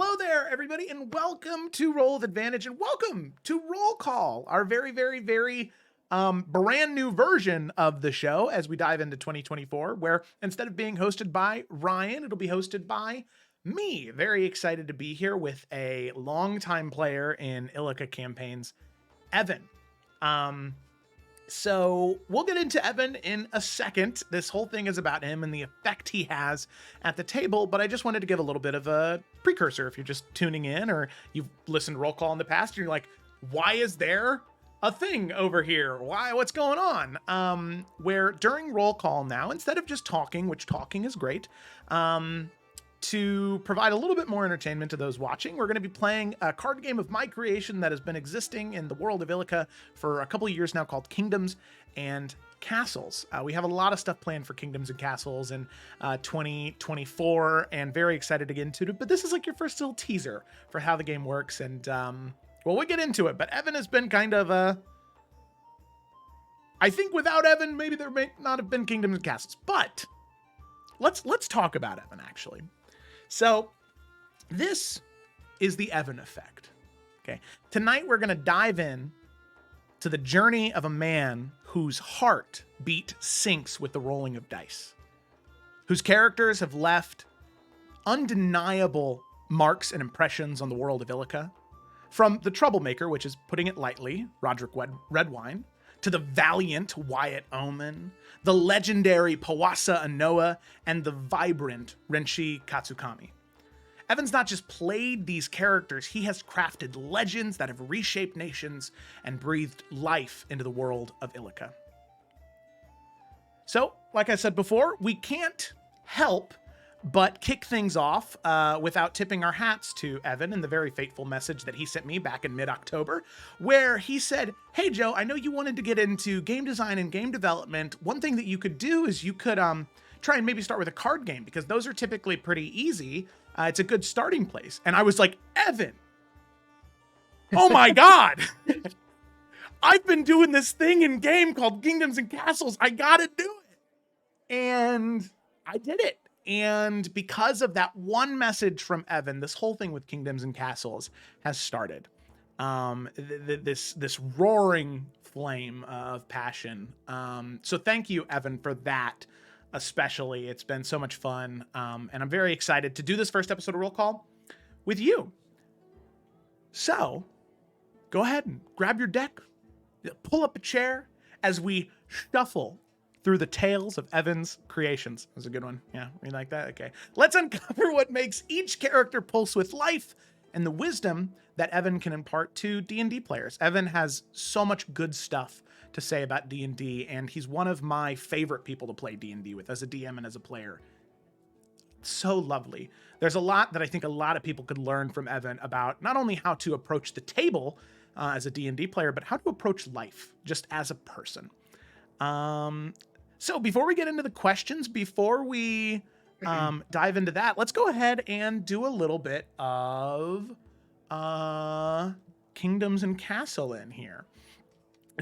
Hello there, everybody, and welcome to Roll with Advantage, and welcome to Roll Call, our very brand new version of the show as we dive into 2024, where instead of being hosted by Ryan, it'll be hosted by me. Very excited to be here with a longtime player in Illca campaigns, Evan. So we'll get into Evan in a second. This whole thing is about him and the effect he has at the table, but I just wanted to give a little bit of a precursor if you're just tuning in or you've listened to Roll Call in the past and you're like, why is there a thing over here? What's going on? Where during Roll Call now, instead of just talking, which talking is great, to provide a little bit more entertainment to those watching, we're going to be playing a card game of my creation that has been existing in the world of Illca for a couple of years now called Kingdoms and Castles. We have a lot of stuff planned for Kingdoms and Castles in 2024 and very excited to get into it, but this is like your first little teaser for how the game works. And well, we'll get into it, but Evan has been kind of I think without Evan, maybe there may not have been Kingdoms and Castles, but let's talk about Evan actually. So this is the Evan effect. Okay. Tonight, we're going to dive in to the journey of a man whose heartbeat syncs with the rolling of dice, whose characters have left undeniable marks and impressions on the world of Illca, from the troublemaker, which is putting it lightly, Rodrick Redwine, to the valiant Wyott Omen, the legendary Poasa Enoha, and the vibrant Renshi Katuskami. Evan's not just played these characters, he has crafted legends that have reshaped nations and breathed life into the world of Illca. So, like I said before, we can't help but kick things off without tipping our hats to Evan and the very fateful message that he sent me back in mid-October, where he said, hey, Joe, I know you wanted to get into game design and game development. One thing that you could do is you could try and maybe start with a card game because those are typically pretty easy. It's a good starting place. And I was like, Evan, oh my God. I've been doing this thing in game called Kingdoms and Castles. I got to do it. And I did it. And because of that one message from Evan, this whole thing with Kingdoms and Castles has started. This roaring flame of passion. So thank you, Evan, for that especially. It's been so much fun. And I'm very excited to do this first episode of Roll Call with you. So go ahead and grab your deck, pull up a chair as we shuffle through the tales of Evan's creations. That was a good one. Yeah, you like that? Okay. Let's uncover what makes each character pulse with life and the wisdom that Evan can impart to D&D players. Evan has so much good stuff to say about D&D, and he's one of my favorite people to play D&D with as a DM and as a player. So lovely. There's a lot that I think a lot of people could learn from Evan about not only how to approach the table as a D&D player, but how to approach life just as a person. So before we get into the questions, before we dive into that, let's go ahead and do a little bit of Kingdoms and Castle in here.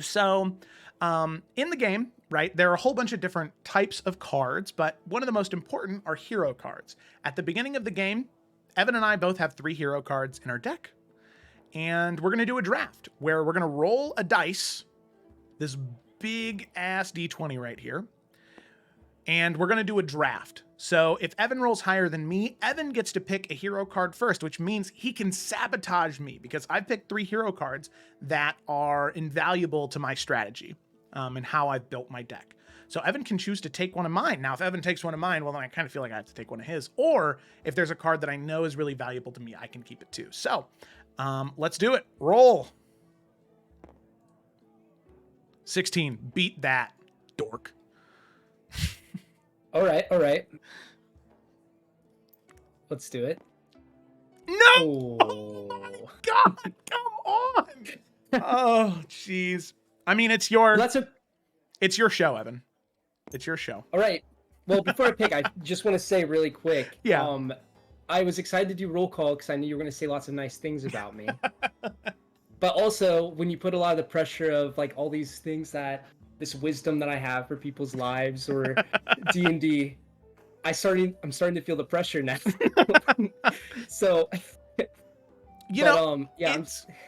So in the game, right, there are a whole bunch of different types of cards, but one of the most important are hero cards. At the beginning of the game, Evan and I both have 3 hero cards in our deck, and we're going to do a draft where we're going to roll a dice, this big ass D20 right here. And we're going to do a draft. So if Evan rolls higher than me, Evan gets to pick a hero card first, which means he can sabotage me because I've picked 3 hero cards that are invaluable to my strategy and how I've built my deck. So Evan can choose to take one of mine. Now, if Evan takes one of mine, well, then I kind of feel like I have to take one of his. Or if there's a card that I know is really valuable to me, I can keep it too. So let's do it. Roll. 16. Beat that, dork. All right. Let's do it. No! Oh my God, come on! Oh, jeez. I mean, it's your show, Evan. It's your show. All right. Well, before I pick, I just want to say really quick. Yeah. I was excited to do roll call because I knew you were going to say lots of nice things about me. But also, when you put a lot of the pressure of like all these things this wisdom that I have for people's lives or D&D, I'm starting to feel the pressure now. So You But know, yeah,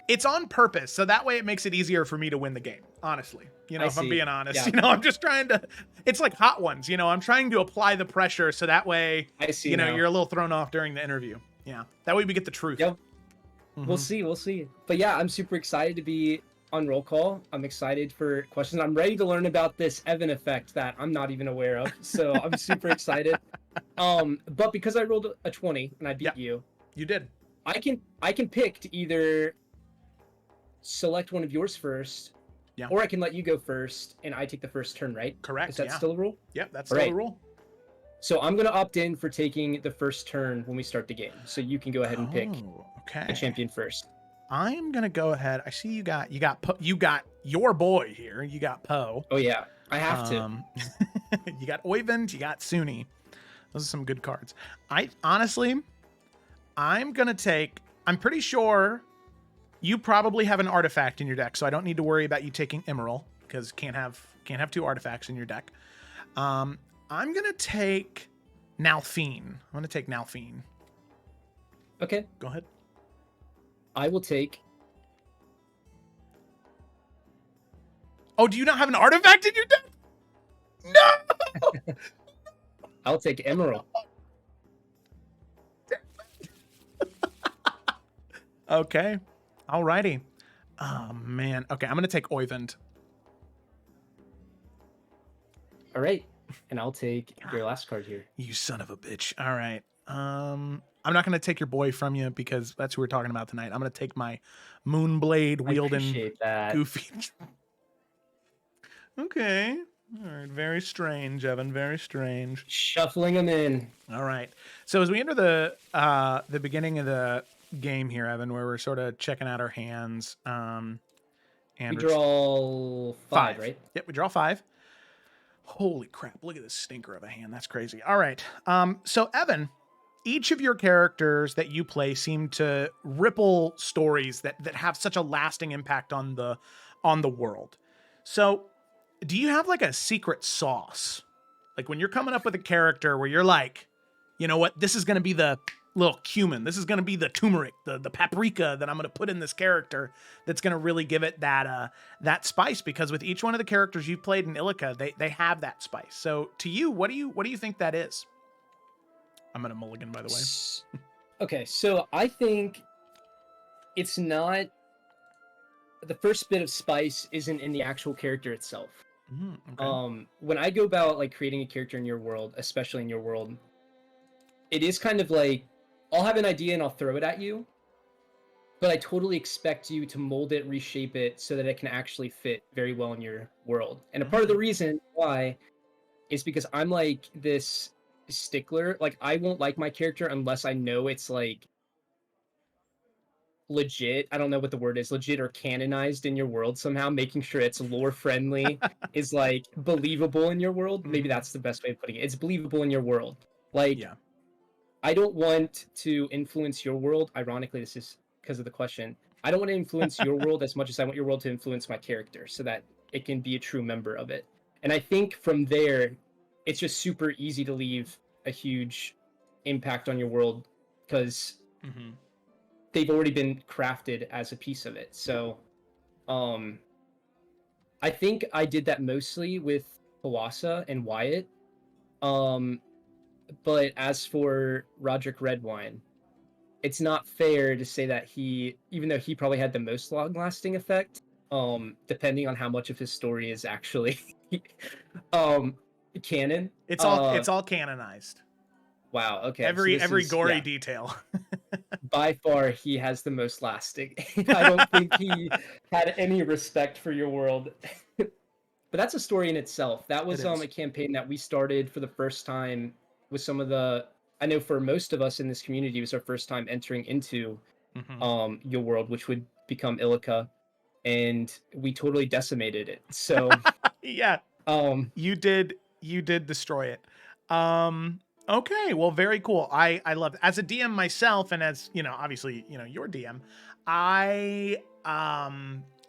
it's on purpose, so that way it makes it easier for me to win the game, honestly. You know, I if I'm see. being honest, Yeah. you know, I'm just trying to, it's like Hot Ones, you know, I'm trying to apply the pressure so that way, I see you know, now. you're a little thrown off during the interview. Yeah. That way we get the truth. Yep. Mhm. We'll see. But yeah, I'm super excited to be on roll call. I'm excited for questions. I'm ready to learn about this Evan effect that I'm not even aware of. So I'm super excited. But because I rolled a 20 and I beat you, You did. I can pick to either select one of yours first, or I can let you go first and I take the first turn, right? Correct. Is that still a rule? Yep, that's still the rule. So I'm gonna opt in for taking the first turn when we start the game. So you can go ahead and pick a champion first. I'm gonna go ahead. I see you got your boy here. You got Poe. Oh yeah, I have to. You got Oyvind. You got Sunni. Those are some good cards. I'm gonna take. I'm pretty sure you probably have an artifact in your deck, so I don't need to worry about you taking Emerald because can't have two artifacts in your deck. I'm gonna take Nalfine. I'm gonna take Nalfine. Okay. Go ahead. I will take. Oh, do you not have an artifact in your deck? No. I'll take Emerald. Okay. Alrighty. Oh man. Okay, I'm gonna take Oyvind. All right, and I'll take your last card here. You son of a bitch. All right. I'm not gonna take your boy from you because that's who we're talking about tonight. I'm gonna take my Moonblade wielding Goofy. Okay. All right. Very strange, Evan. Very strange. Shuffling them in. All right. So as we enter the beginning of the game here, Evan, where we're sort of checking out our hands. And we draw five, right? Yep, we draw 5. Holy crap! Look at this stinker of a hand. That's crazy. All right. So Evan, each of your characters that you play seem to ripple stories that have such a lasting impact on the world. So, do you have like a secret sauce? Like when you're coming up with a character where you're like, you know what, this is going to be the little cumin. This is going to be the turmeric, the paprika that I'm going to put in this character that's going to really give it that spice, because with each one of the characters you've played in Illca, they have that spice. So to you, what do you think that is? I'm going to mulligan, by the way. Okay, so I think it's not the first bit of spice isn't in the actual character itself. Okay. When I go about like creating a character in your world, especially in your world, it is kind of like I'll have an idea and I'll throw it at you, but I totally expect you to mold it, reshape it so that it can actually fit very well in your world. And a part of the reason why is because I'm like this stickler. Like I won't like my character unless I know it's like legit. I don't know what the word is, legit or canonized in your world somehow. Making sure it's lore friendly is like believable in your world. Maybe that's the best way of putting it. It's believable in your world. Like, yeah. I don't want to influence your world. Ironically, this is because of the question. I don't want to influence your world as much as I want your world to influence my character so that it can be a true member of it. And I think from there, it's just super easy to leave a huge impact on your world because they've already been crafted as a piece of it. So I think I did that mostly with Poasa and Wyott. But as for Rodrick Redwine, it's not fair to say that he, even though he probably had the most long-lasting effect, depending on how much of his story is actually canon. It's all canonized. Wow. Okay. Every gory detail. By far, he has the most lasting. I don't think he had any respect for your world. But that's a story in itself. That was a campaign that we started for the first time with some of the. I know for most of us in this community, it was our first time entering into your world, which would become Illca, and we totally decimated it. So yeah, you did destroy it. Okay, well, very cool. I love it. As a DM myself, and as you know, obviously, you know, your DM, I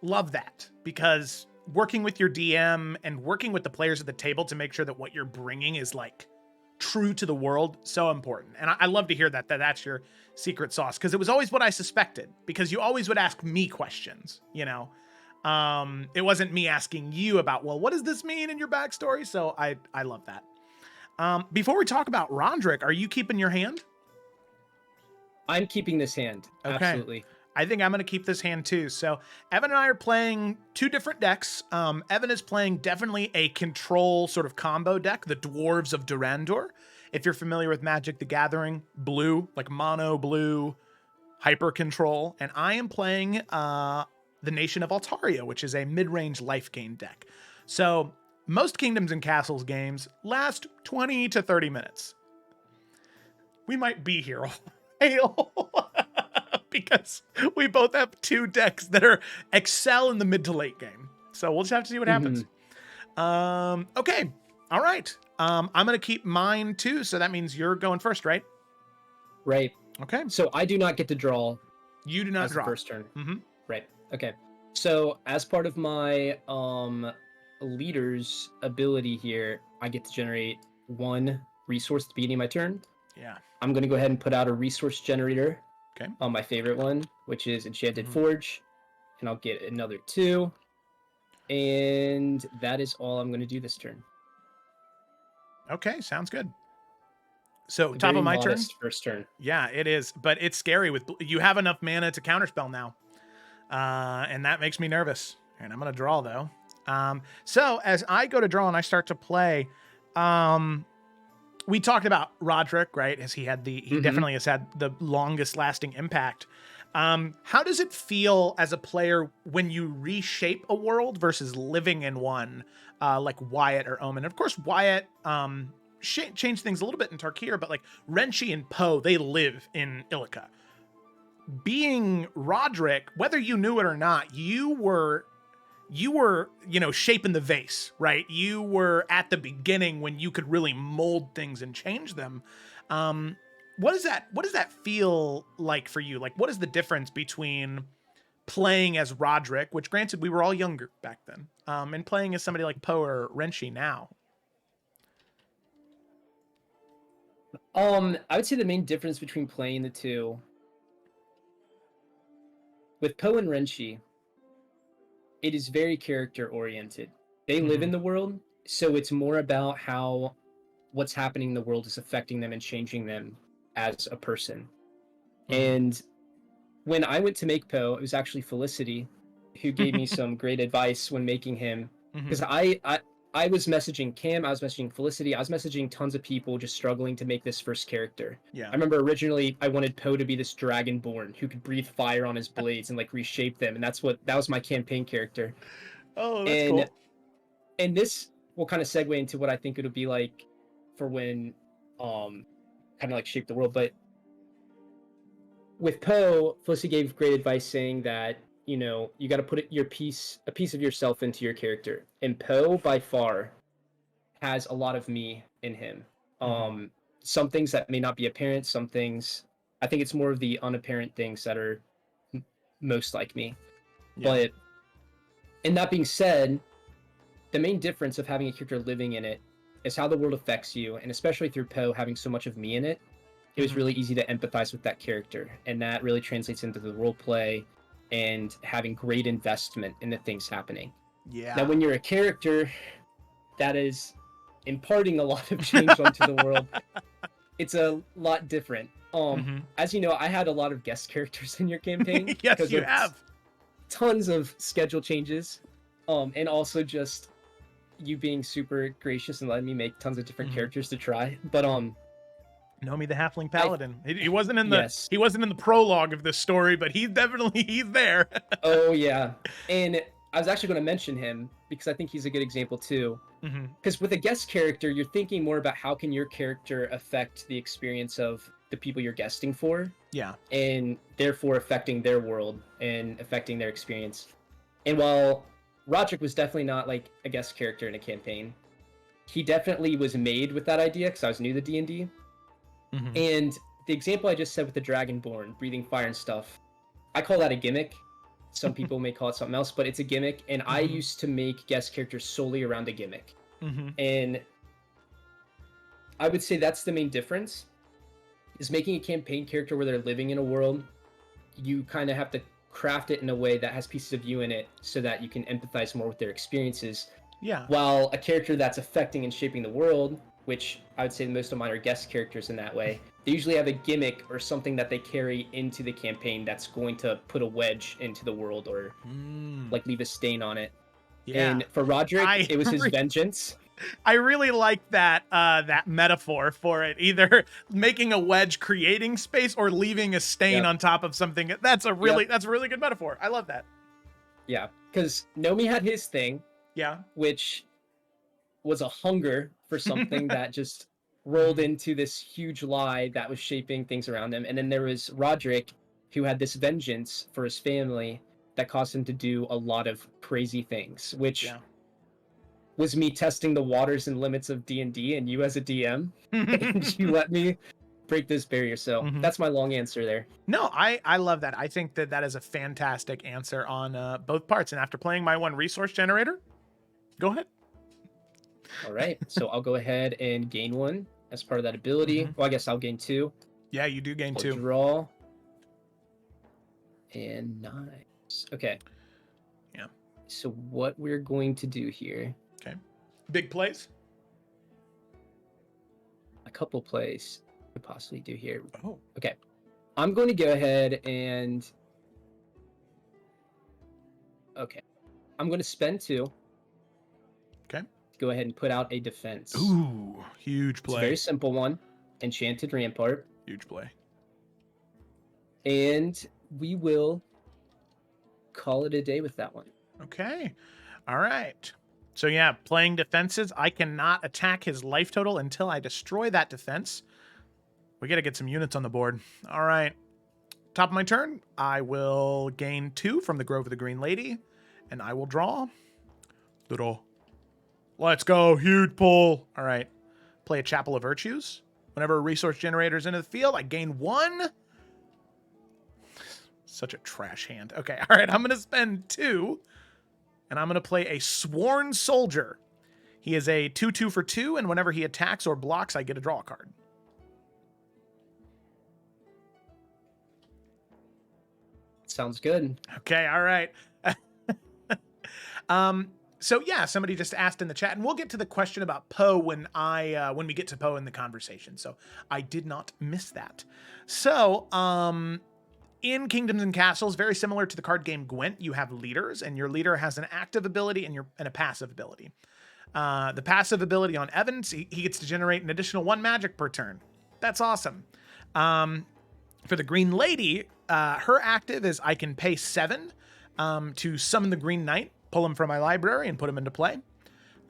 love that because working with your DM and working with the players at the table to make sure that what you're bringing is like true to the world, so important. And I love to hear that's your secret sauce, because it was always what I suspected, because you always would ask me questions, you know. It wasn't me asking you about, well, what does this mean in your backstory? So I love that. Before we talk about Rodrick, are you keeping your hand? I'm keeping this hand. Okay. Absolutely. I think I'm going to keep this hand too. So Evan and I are playing two different decks. Evan is playing definitely a control sort of combo deck, the Dwarves of Durandur. If you're familiar with Magic the Gathering, blue, like mono blue, hyper control. And I am playing the Nation of Altaria, which is a mid-range life gain deck. So most Kingdoms and Castles games last 20 to 30 minutes. We might be here all because we both have two decks that are excel in the mid to late game. So we'll just have to see what happens. Okay. All right. I'm going to keep mine too. So that means you're going first, right? Right. Okay. So I do not get to draw. You do not draw. The first turn. Mm-hmm. Right. Okay. So as part of my leader's ability here, I get to generate one resource at the beginning of my turn. Yeah. I'm going to go ahead and put out a resource generator. Okay. On my favorite one, which is Enchanted Forge. And I'll get another 2. And that is all I'm going to do this turn. Okay. Sounds good. So top of my turn. First turn. Yeah, it is. But it's scary. You have enough mana to counterspell now. And that makes me nervous. And I'm going to draw, though. So as I go to draw and I start to play, we talked about Rodrick, right? As he definitely has had the longest lasting impact. How does it feel as a player when you reshape a world versus living in one, like Wyott or Omen? Of course, Wyott changed things a little bit in Tarkir, but like Renshi and Po, they live in Illca. Being Rodrick, whether you knew it or not, you were, shaping the vase, right? You were at the beginning when you could really mold things and change them. What does that feel like for you? Like, what is the difference between playing as Rodrick, which granted we were all younger back then, and playing as somebody like Po or Renshi now? I would say the main difference between playing the two with Po and Renshi, it is very character oriented. They live in the world, so it's more about how what's happening in the world is affecting them and changing them as a person. And when I went to make Po, it was actually Felicity who gave me some great advice when making him, because I was messaging Cam, I was messaging Felicity, I was messaging tons of people just struggling to make this first character. Yeah. I remember originally I wanted Po to be this dragonborn who could breathe fire on his blades and like reshape them, and that was my campaign character. Oh, that's cool. And this will kind of segue into what I think it would be like for when kind of like shape the world. But with Po, Felicity gave great advice saying that, you got to put a piece of yourself into your character. And Po, by far, has a lot of me in him. Some things that may not be apparent, some things, I think it's more of the unapparent things that are most like me. Yeah. But, and that being said, the main difference of having a character living in it is how the world affects you, and especially through Po having so much of me in it, it was really easy to empathize with that character, and that really translates into the role play and having great investment in the things happening. Yeah. Now, when you're a character that is imparting a lot of change onto the world, it's a lot different. As you know, I had a lot of guest characters in your campaign. Yes, you have. Tons of schedule changes, and also just you being super gracious and letting me make tons of different characters to try. But Nomi the Halfling Paladin. He wasn't in the he wasn't in the prologue of this story, but he's there. Oh yeah, and I was actually going to mention him because I think he's a good example too. Because with a guest character, you're thinking more about how can your character affect the experience of the people you're guesting for. Yeah, and therefore affecting their world and affecting their experience. And while Rodrick was definitely not like a guest character in a campaign, he definitely was made with that idea because I was new to D&D. And the example I just said with the Dragonborn, breathing fire and stuff, I call that a gimmick. Some people may call it something else, but it's a gimmick. And I used to make guest characters solely around a gimmick. And I would say that's the main difference. Is making a campaign character where they're living in a world, you kind of have to craft it in a way that has pieces of you in it so that you can empathize more with their experiences. Yeah. While a character that's affecting and shaping the world, which I would say most of mine are guest characters in that way, they usually have a gimmick or something that they carry into the campaign that's going to put a wedge into the world or like leave a stain on it. Yeah. And for Rodrick, it was his vengeance. I really like that that metaphor for it. Either making a wedge, creating space, or leaving a stain on top of something. That's a really good metaphor. I love that. Yeah, because Nomi had his thing. Yeah. Which was a hunger for something that just rolled into this huge lie that was shaping things around him. And then there was Rodrick, who had this vengeance for his family that caused him to do a lot of crazy things, which was me testing the waters and limits of D&D and you as a DM. And you let me break this barrier. So that's my long answer there. No, I love that. I think that that is a fantastic answer on both parts. And after playing my one resource generator, go ahead. All right. So I'll go ahead and gain one as part of that ability. Well, I guess I'll gain two. Yeah, you do gain two. Draw. And nice. Okay. Yeah. So what we're going to do here. Okay. Big plays? A couple plays we could possibly do here. Oh. Okay. I'm going to go ahead and... Okay. I'm going to spend two. Okay. Go ahead and put out a defense. Ooh, huge play. It's a very simple one. Enchanted Rampart. Huge play. And we will call it a day with that one. Okay. All right. So yeah, playing defenses. I cannot attack his life total until I destroy that defense. We got to get some units on the board. All right. Top of my turn, I will gain 2 from the Grove of the Green Lady, and I will draw. Draw. Let's go. Huge pull. All right. Play a Chapel of Virtues. Whenever a resource generator is into the field, I gain 1. Such a trash hand. Okay. All right. I'm going to spend 2. And I'm going to play a Sworn Soldier. He is a 2/2 for 2. And whenever he attacks or blocks, I get a draw card. Sounds good. Okay. All right. So yeah, somebody just asked in the chat, and we'll get to the question about Poe when when we get to Poe in the conversation. So I did not miss that. So in Kingdoms and Castles, very similar to the card game Gwent, you have leaders, and your leader has an active ability and a passive ability. The passive ability on Evans, he gets to generate an additional 1 magic per turn. That's awesome. For the Green Lady, her active is I can pay 7 to summon the Green Knight, pull him from my library, and put him into play.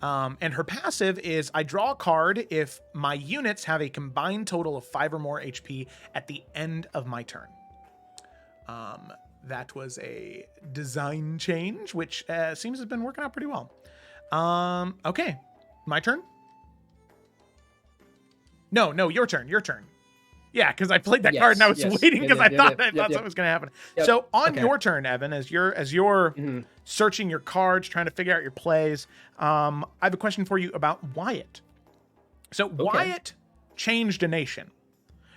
And her passive is I draw a card if my units have a combined total of 5 or more HP at the end of my turn. That was a design change, which seems to have been working out pretty well. Okay, my turn? No, your turn. Yeah, because I played that card and I was waiting because I thought something was going to happen. Yep. So on your turn, Evan, as you're searching your cards, trying to figure out your plays, I have a question for you about Wyott. So Wyott changed a nation.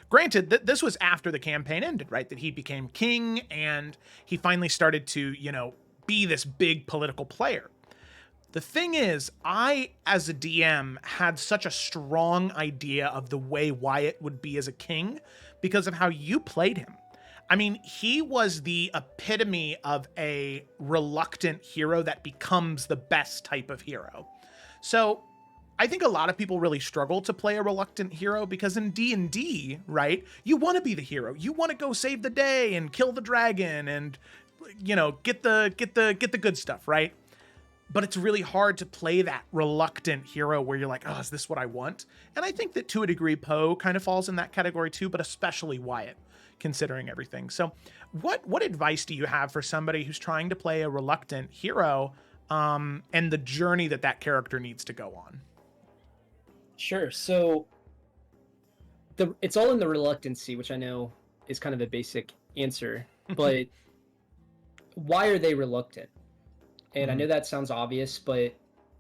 Granted, this was after the campaign ended, right? That he became king and he finally started to, be this big political player. The thing is, I, as a DM, had such a strong idea of the way Wyott would be as a king because of how you played him. I mean, he was the epitome of a reluctant hero that becomes the best type of hero. So I think a lot of people really struggle to play a reluctant hero because in D&D, right, you want to be the hero. You want to go save the day and kill the dragon and, get the good stuff, right? But it's really hard to play that reluctant hero where you're like, oh, is this what I want? And I think that to a degree, Poe kind of falls in that category too, but especially Wyott, considering everything. So what advice do you have for somebody who's trying to play a reluctant hero and the journey that character needs to go on? Sure. So it's all in the reluctancy, which I know is kind of a basic answer, but why are they reluctant? And I know that sounds obvious,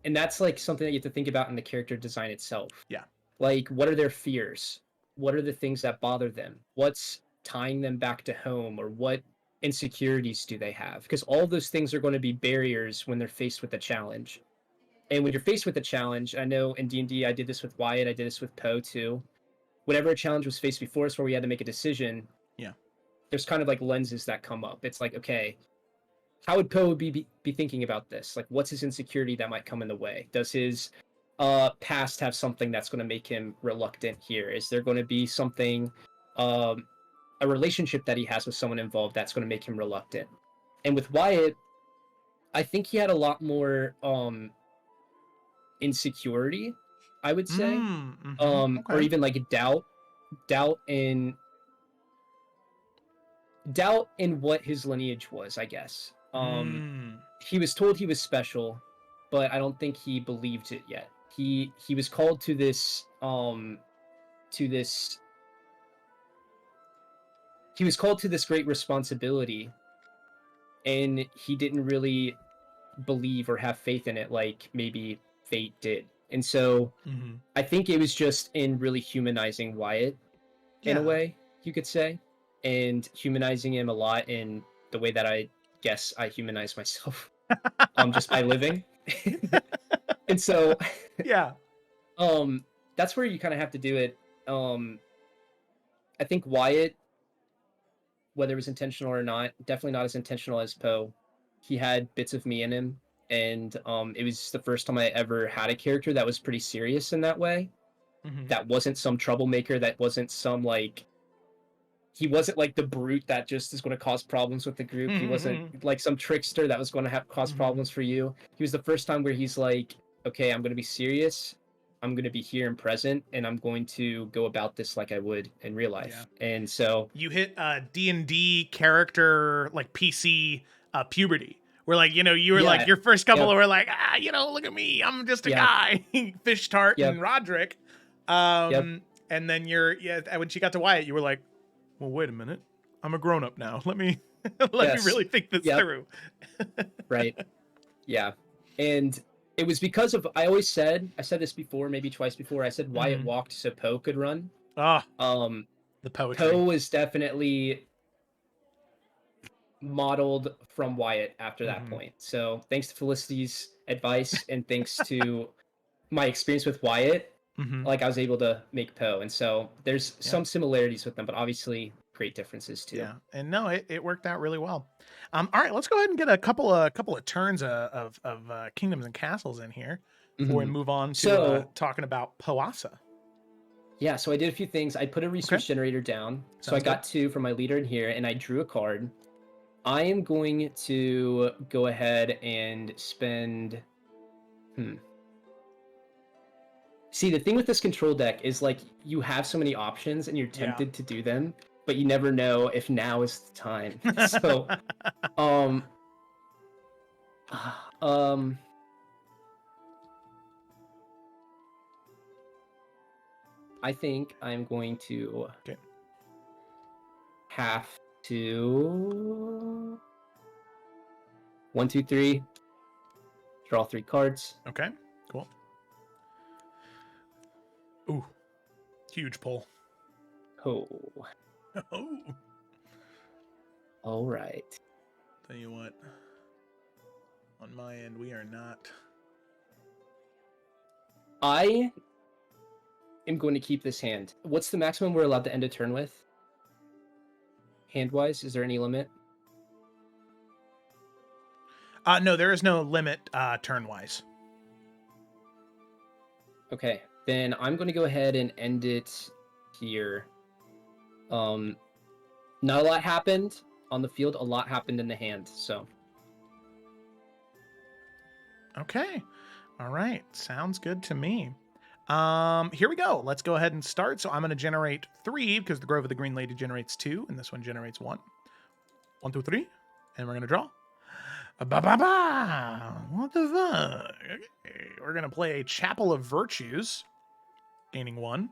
and that's like something that you have to think about in the character design itself. Yeah. Like, what are their fears? What are the things that bother them? What's tying them back to home, or what insecurities do they have? Because all of those things are going to be barriers when they're faced with a challenge. And when you're faced with a challenge, I know in D&D I did this with Wyott, I did this with Poe too. Whenever a challenge was faced before us where we had to make a decision, Yeah. there's kind of like lenses that come up. It's like, okay, how would Poe be thinking about this? Like, what's his insecurity that might come in the way? Does his past have something that's going to make him reluctant here? Is there going to be something, a relationship that he has with someone involved that's going to make him reluctant? And with Wyott, I think he had a lot more insecurity, I would say, Mm-hmm. or Okay. even like doubt in what his lineage was, I guess. He was told he was special, but I don't think he believed it yet. He was called to this to this he was called to this great responsibility, and he didn't really believe or have faith in it like maybe fate did. And so I think it was just in really humanizing Wyott in a way, you could say, and humanizing him a lot in the way that I guess I humanize myself just by living. And so Yeah. that's where you kind of have to do it. I think Wyott, whether it was intentional or not, definitely not as intentional as Poe. He had bits of me in him, and it was the first time I ever had a character that was pretty serious in that way. That wasn't some troublemaker, that wasn't some like, he wasn't like the brute that just is going to cause problems with the group. He wasn't like some trickster that was going to have cause problems for you. He was the first time where he's like, okay, I'm going to be serious, I'm going to be here and present, and I'm going to go about this like I would in real life. And so you hit D&D character like PC puberty, where like, you know, you were like your first couple were like, you know, look at me, I'm just a guy. Fish Tart and Rodrick. And then when she got to Wyott, you were like, well, wait a minute, I'm a grown up now, let me let me really think this through. Right. Yeah. And it was because of, I said this before, maybe twice before, I said Wyott walked so Poe could run. The poetry. Poe was definitely modeled from Wyott after that point. So thanks to Felicity's advice and thanks to my experience with Wyott, like I was able to make Poe. And so there's some similarities with them, but obviously great differences too. Yeah, and no, it worked out really well. All right, let's go ahead and get a couple of turns of kingdoms and castles in here before we move on to talking about Poasa. Yeah, so I did a few things. I put a resource generator down. So I got 2 from my leader in here, and I drew a card. I am going to go ahead and spend... See, the thing with this control deck is, like, you have so many options, and you're tempted to do them, but you never know if now is the time. So, I think I'm going to have to 1, 2, 3 draw 3 cards. Okay, cool. Ooh, huge pull. Oh. Oh. All right. Tell you what, on my end, we are not. I am going to keep this hand. What's the maximum we're allowed to end a turn with? Hand-wise, is there any limit? No, there is no limit turn-wise. Okay, then I'm going to go ahead and end it here. Not a lot happened on the field. A lot happened in the hand, so. Okay. All right. Sounds good to me. Here we go. Let's go ahead and start. So I'm going to generate 3 because the Grove of the Green Lady generates 2, and this one generates 1. 1, 2, 3. And we're going to draw. Ba-ba-ba! What the fuck? Okay. We're going to play a Chapel of Virtues, gaining 1.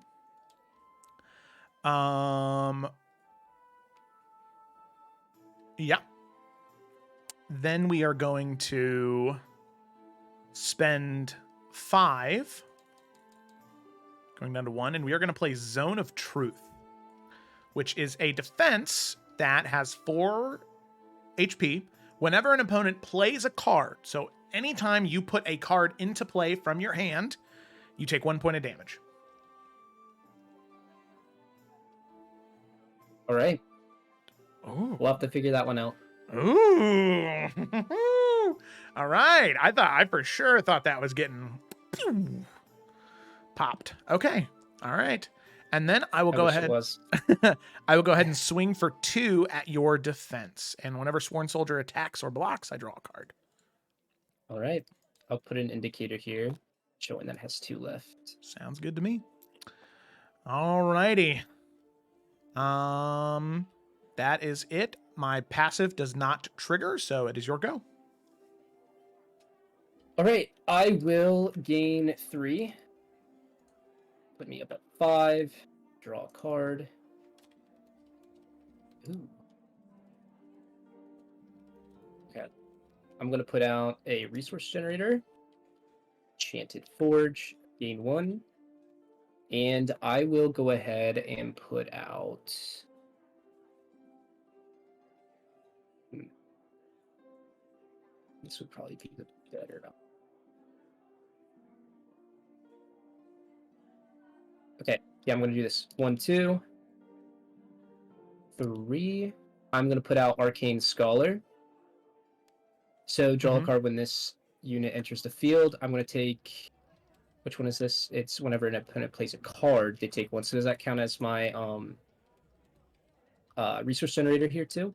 Yeah. Then we are going to spend 5. going down to 1, and we are going to play Zone of Truth, which is a defense that has 4 HP whenever an opponent plays a card. So anytime you put a card into play from your hand, you take 1 point of damage. All right. Ooh. We'll have to figure that one out. Ooh. All right. I for sure thought that was getting popped. Okay. All right. And then I will go ahead. I will go ahead and swing for 2 at your defense. And whenever Sworn Soldier attacks or blocks, I draw a card. All right. I'll put an indicator here showing that it has 2 left. Sounds good to me. All righty. That is it. My passive does not trigger, so it is your go. All right. I will gain 3. Put me up at 5. Draw a card. Ooh. Okay. I'm going to put out a resource generator. Enchanted Forge. Gain 1. And I will go ahead and put out... This would probably be the better. Okay, yeah, I'm going to do this. 1, 2, 3. I'm going to put out Arcane Scholar. So draw a card when this unit enters the field. I'm going to take... Which one is this? It's whenever an opponent plays a card, they take 1. So does that count as my resource generator here too?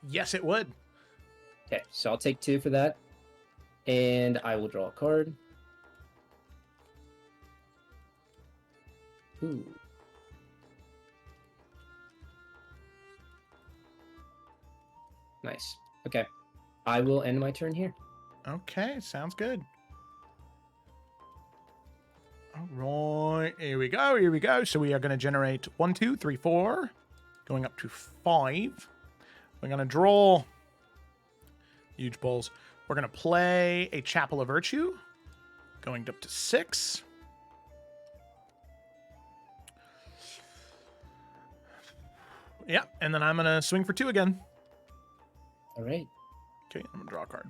Yes, it would. Okay, so I'll take 2 for that. And I will draw a card. Ooh. Nice. Okay. I will end my turn here. Okay, sounds good. All right, here we go. So we are going to generate 1, 2, 3, 4, going up to 5. We're going to draw huge bowls. We're going to play a Chapel of Virtue, going up to 6. Yeah, and then I'm going to swing for 2 again. All right. Okay, I'm going to draw a card.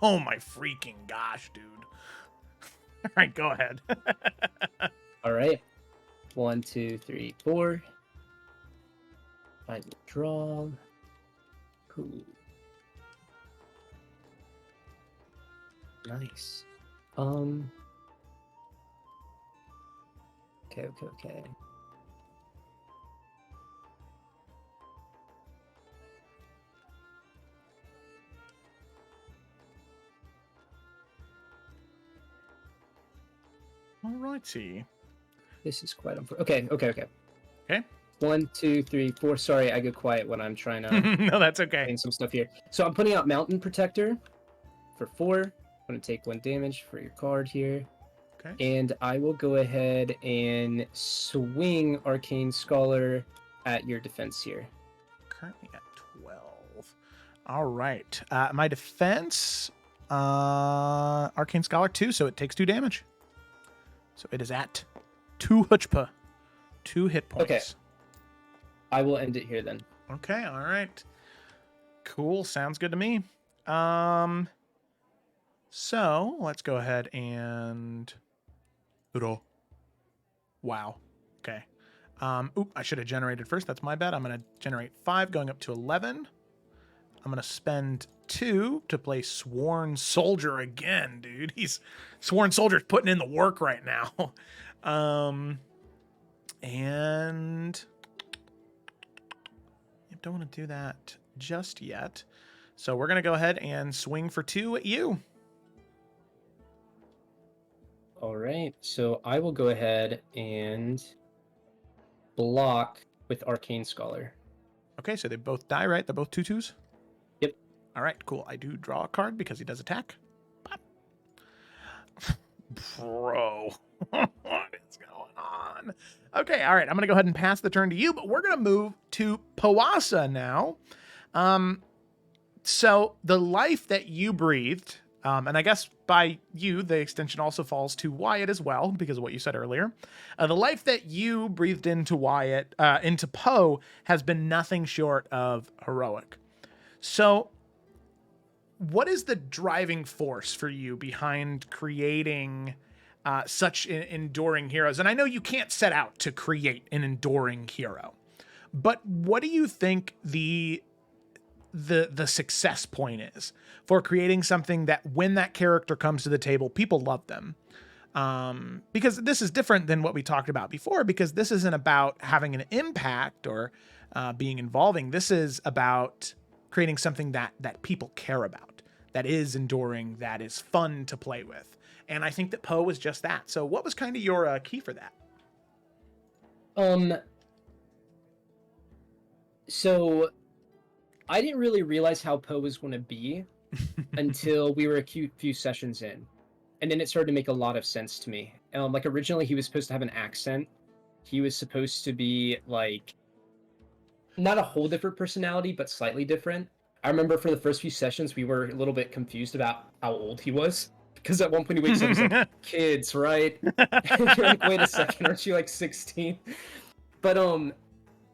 Oh my freaking gosh, dude. All right, go ahead. All right. 1, 2, 3, 4. I will draw. Cool. Nice. Okay. Alrighty. This is quite unfortunate. Okay. Okay. 1, 2, 3, 4. Sorry, I go quiet when I'm trying to No, that's okay. clean some stuff here. So I'm putting out Mountain Protector for 4. I'm going to take 1 damage for your card here. Okay. And I will go ahead and swing Arcane Scholar at your defense here. Currently at 12. All right. My defense, Arcane Scholar 2, so it takes 2 damage. So it is at 2 Huchpa. 2 hit points. Okay. I will end it here then. Okay, all right. Cool, sounds good to me. So let's go ahead and draw. Wow. Okay. I should have generated first. That's my bad. I'm going to generate 5, going up to 11. I'm going to spend 2 to play Sworn Soldier again, dude. Sworn Soldier's putting in the work right now. And I don't want to do that just yet. So we're going to go ahead and swing for 2 at you. All right. So I will go ahead and block with Arcane Scholar. Okay, so they both die, right? They're both 2/2s? Yep. All right, cool. I do draw a card because he does attack. Pop. Bro, what is going on? Okay, all right. I'm going to go ahead and pass the turn to you, but we're going to move to Poasa now. So the life that you breathed And I guess by you, the extension also falls to Wyott as well, because of what you said earlier. The life that you breathed into Wyott, into Poe, has been nothing short of heroic. So, what is the driving force for you behind creating such enduring heroes? And I know you can't set out to create an enduring hero, but what do you think the success point is for creating something that when that character comes to the table, people love them? Because this is different than what we talked about before, because this isn't about having an impact or being involving. This is about creating something that people care about, that is enduring, that is fun to play with. And I think that Poe was just that. So what was kind of your key for that? So I didn't really realize how Poe was going to be until we were a few sessions in. And then it started to make a lot of sense to me. Like originally he was supposed to have an accent. He was supposed to be like, not a whole different personality, but slightly different. I remember for the first few sessions, we were a little bit confused about how old he was. Because at one point he wakes up, he's like, kids, right? And you're like, wait a second, aren't you like 16? But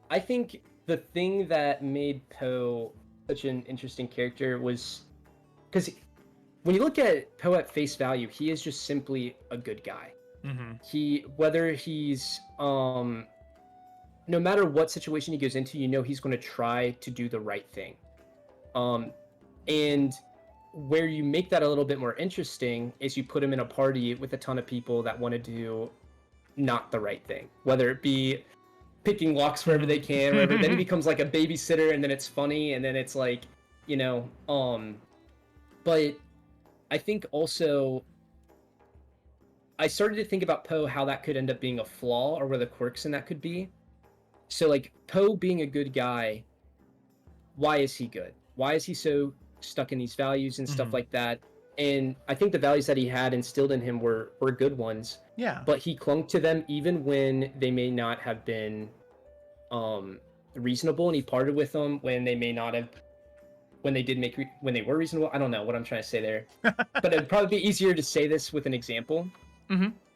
I think the thing that made Poe such an interesting character was because when you look at Poe at face value, he is just simply a good guy. Mm-hmm. Whether he's no matter what situation he goes into, you know he's going to try to do the right thing. And where you make that a little bit more interesting is you put him in a party with a ton of people that want to do not the right thing, whether it be picking locks wherever they can, wherever. Then he becomes like a babysitter, and then it's funny, and then it's like, you know, but I think also I started to think about Poe, how that could end up being a flaw, or where the quirks in that could be. So like Poe being a good guy, why is he good? Why is he so stuck in these values and stuff like that? And I think the values that he had instilled in him were good ones. Yeah. But he clung to them even when they may not have been reasonable, and he parted with them when they may not have, when they were reasonable. I don't know what I'm trying to say there. But it'd probably be easier to say this with an example.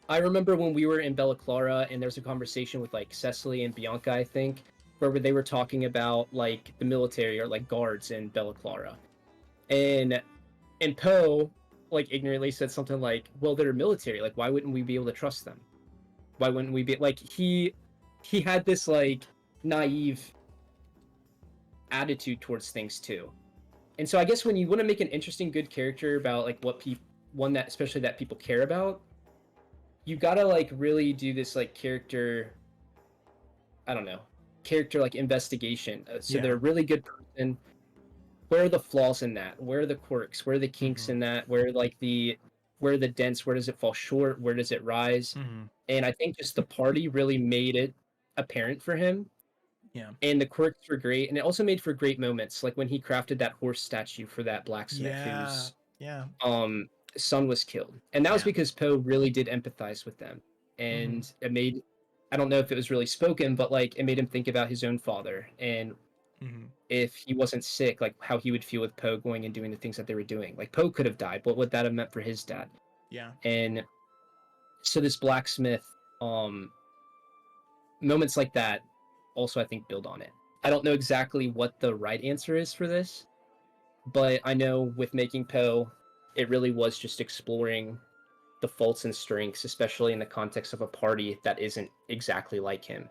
I remember when we were in Bella Clara and there's a conversation with like Cecily and Bianca, I think, where they were talking about like the military or like guards in Bella Clara. And Poe like ignorantly said something like, well, they're military, like why wouldn't we be able to trust them? Why wouldn't we be like, he had this like naive attitude towards things too. And so I guess when you want to make an interesting good character about like what one that especially that people care about, you gotta like really do this like character like investigation. So they're a really good person. Where are the flaws in that? Where are the quirks? Where are the kinks in that? Where are the dents? Where does it fall short? Where does it rise? And I think just the party really made it apparent for him. Yeah. And the quirks were great. And it also made for great moments, like when he crafted that horse statue for that blacksmith whose son was killed. And that was because Poe really did empathize with them. And it made, I don't know if it was really spoken, but like it made him think about his own father, and if he wasn't sick, like how he would feel with Poe going and doing the things that they were doing. Like Poe could have died, what would that have meant for his dad? Yeah. And so this blacksmith, moments like that also I think build on it. I don't know exactly what the right answer is for this, but I know with making Poe, it really was just exploring the faults and strengths, especially in the context of a party that isn't exactly like him.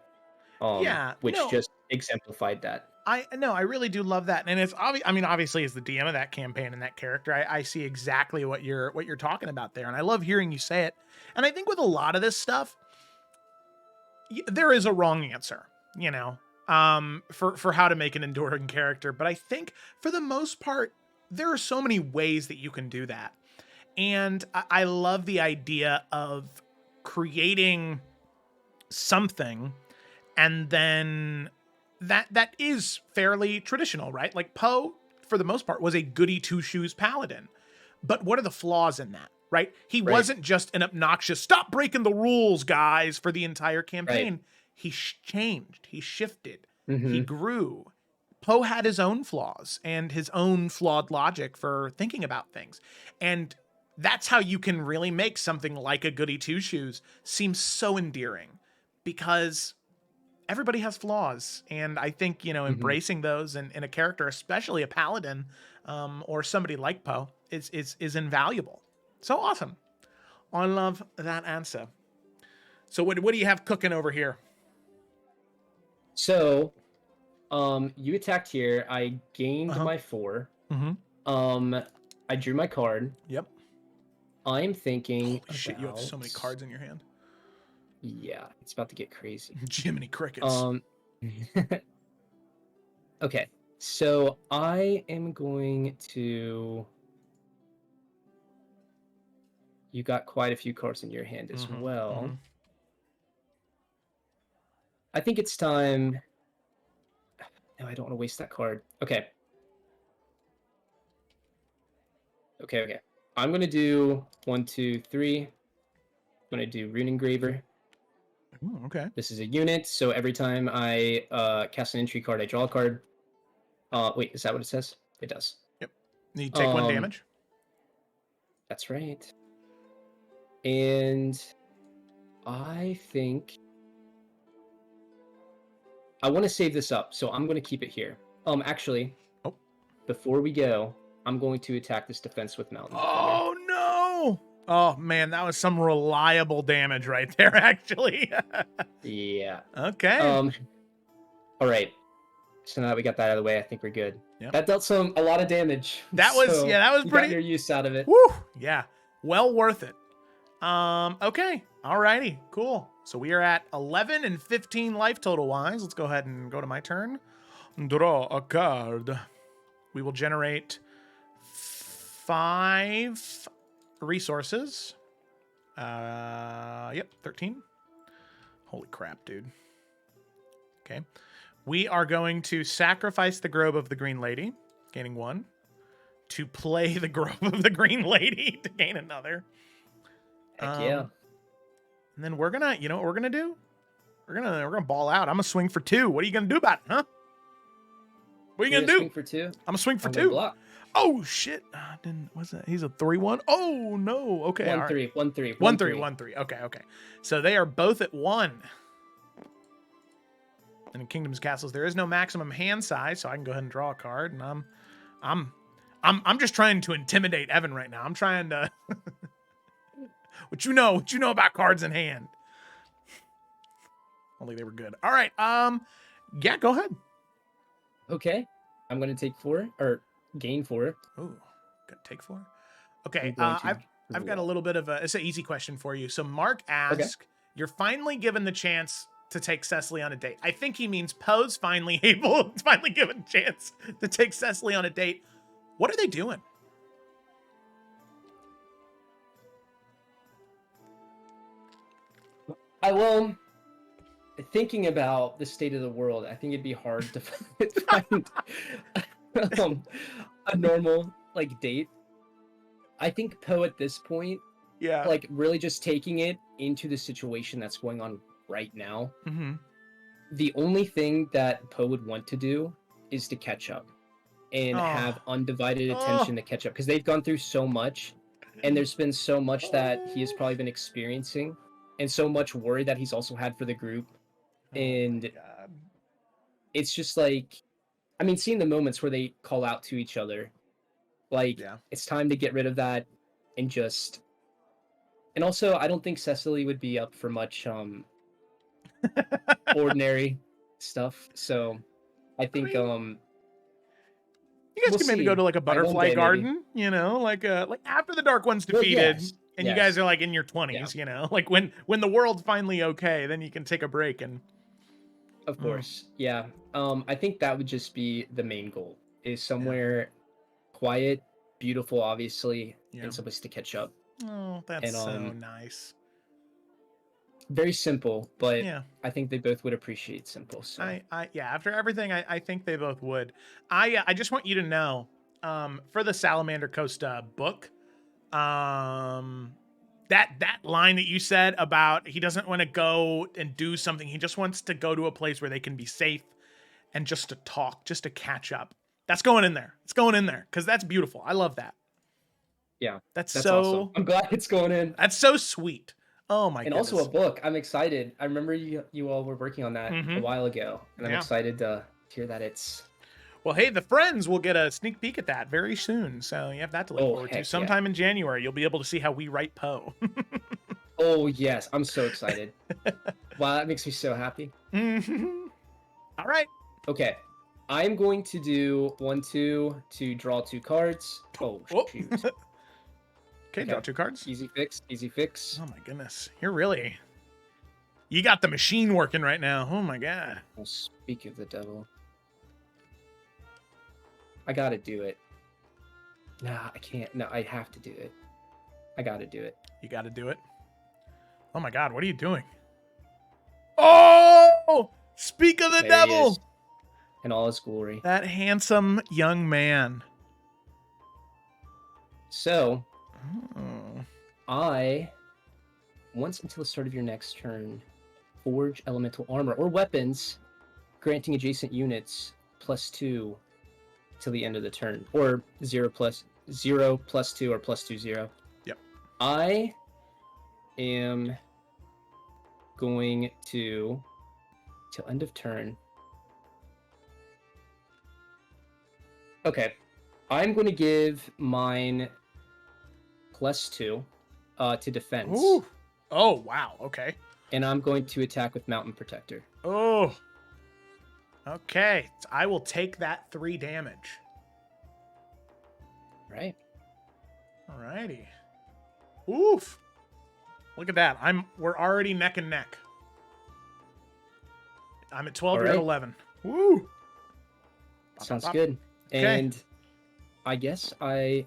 Which just exemplified that. I really do love that. And it's obvious. I mean, obviously as the DM of that campaign and that character, I see exactly what you're talking about there. And I love hearing you say it. And I think with a lot of this stuff, there is a wrong answer, you know, for how to make an enduring character. But I think for the most part, there are so many ways that you can do that. And I love the idea of creating something, and then that is fairly traditional, right? Like Poe, for the most part, was a goody two-shoes paladin. But what are the flaws in that, right? He wasn't just an obnoxious, stop breaking the rules, guys, for the entire campaign. He changed. He shifted. He grew. Poe had his own flaws and his own flawed logic for thinking about things. And that's how you can really make something like a Goody Two Shoes seem so endearing, because everybody has flaws. And I think, embracing those in a character, especially a paladin, or somebody like Poe, is invaluable. So awesome. I love that answer. So what do you have cooking over here? So, you attacked here. I gained my 4. I drew my card. Yep. I'm thinking. Holy shit, you have so many cards in your hand. Yeah, it's about to get crazy. Jiminy Crickets. Okay, so I am going to. You got quite a few cards in your hand as well. I think it's time. No, I don't want to waste that card. Okay. I'm going to do 1, 2, 3. I'm going to do Rune Engraver. Ooh, okay. This is a unit, so every time I cast an entry card, I draw a card. Wait, is that what it says? It does. Yep. You take 1 damage. That's right. And I think I want to save this up, so I'm going to keep it here. Actually, before we go, I'm going to attack this defense with Mountain Defender. Oh, no! Oh, man, that was some reliable damage right there, actually. Yeah. Okay. All right. So now that we got that out of the way, I think we're good. Yep. That dealt a lot of damage. That was you pretty. Got your use out of it. Woo! Yeah. Well worth it. Okay. Alrighty. Cool. So we are at 11 and 15 life total wise. Let's go ahead and go to my turn. Draw a card. We will generate 5 resources. Yep, 13. Holy crap, dude. Okay. We are going to sacrifice the Grove of the Green Lady, gaining 1. To play the Grove of the Green Lady to gain another. Heck yeah. And then we're gonna, you know what we're gonna do? We're gonna ball out. I'm gonna swing for 2. What are you gonna do about it, huh? What are you gonna do? Swing for 2? I'm gonna swing for I'm 2. Block. Oh shit! What's that? He's a 3/1. Oh no. Okay. 1/3. 1/3. 1/3. 1/3. Okay. So they are both at 1. And in Kingdoms Castles, there is no maximum hand size, so I can go ahead and draw a card. And I'm just trying to intimidate Evan right now. I'm trying to. What you know about cards in hand? Only they were good. All right. Yeah, go ahead. Okay. I'm gonna take 4 or gain 4. Ooh, gonna take 4. Okay. I've got a little bit of it's an easy question for you. So Mark asked, you're finally given the chance to take Cecily on a date. I think he means Poe's finally given a chance to take Cecily on a date. What are they doing? Thinking about the state of the world, I think it'd be hard to find a normal date. I think Poe at this point, really just taking it into the situation that's going on right now. Mm-hmm. The only thing that Poe would want to do is to catch up and have undivided attention to catch up, because they've gone through so much, and there's been so much that he has probably been experiencing, and so much worry that he's also had for the group. And it's just seeing the moments where they call out to each other, it's time to get rid of that and just. And also, I don't think Cecily would be up for much ordinary stuff. So I think you guys can maybe go to a butterfly garden, like after the Dark One's defeated, and you guys are in your 20s, when the world's finally okay, then you can take a break and. Of course, yeah. I think that would just be the main goal: is somewhere quiet, beautiful, obviously, and someplace to catch up. Oh, that's so nice. Very simple, but I think they both would appreciate simple. So after everything, I think they both would. I just want you to know, for the Salamander Costa book, that line that you said about he doesn't want to go and do something, he just wants to go to a place where they can be safe and just to talk, just to catch up. That's going in there. It's going in there because that's beautiful. I love that. Yeah, That's that's so awesome. I'm glad it's going in. That's so sweet. Oh my And goodness. also a book. I'm excited. I remember you all were working on that Mhm. a while ago, and I'm Yeah. excited to hear that it's. Well, hey, the friends will get a sneak peek at that very soon, so you have that to look forward to. Heck yeah. Sometime in January, you'll be able to see how we write Poe. Oh yes, I'm so excited. Wow, that makes me so happy. Mhm. All right. Okay, I'm going to do 1-2 to draw 2 cards. Oh Oh. shoot. Okay, draw 2 cards. Easy fix. Easy fix. Oh my goodness. You got the machine working right now. Oh my god. Well, speak of the devil. I gotta do it. Nah, I can't. No, I have to do it. I gotta do it. You got to do it. Oh my god, what are you doing? Oh! Speak of the There he devil! is, in all his glory. That handsome young man. So, Oh. I, once until the start of your next turn, forge elemental armor or weapons, granting adjacent units +2 till the end of the turn, or 0 plus 2 or +2 0. Yep. I am going to, till end of turn. Okay, I'm going to give mine +2 to defense. Ooh. Oh, wow. Okay. And I'm going to attack with Mountain Protector. Oh. Okay. I will take that 3 damage. Right. Alrighty. Oof. Look at that. We're already neck and neck. I'm at 12, you're at 11. Woo. Sounds Bop. good. Okay. And I guess I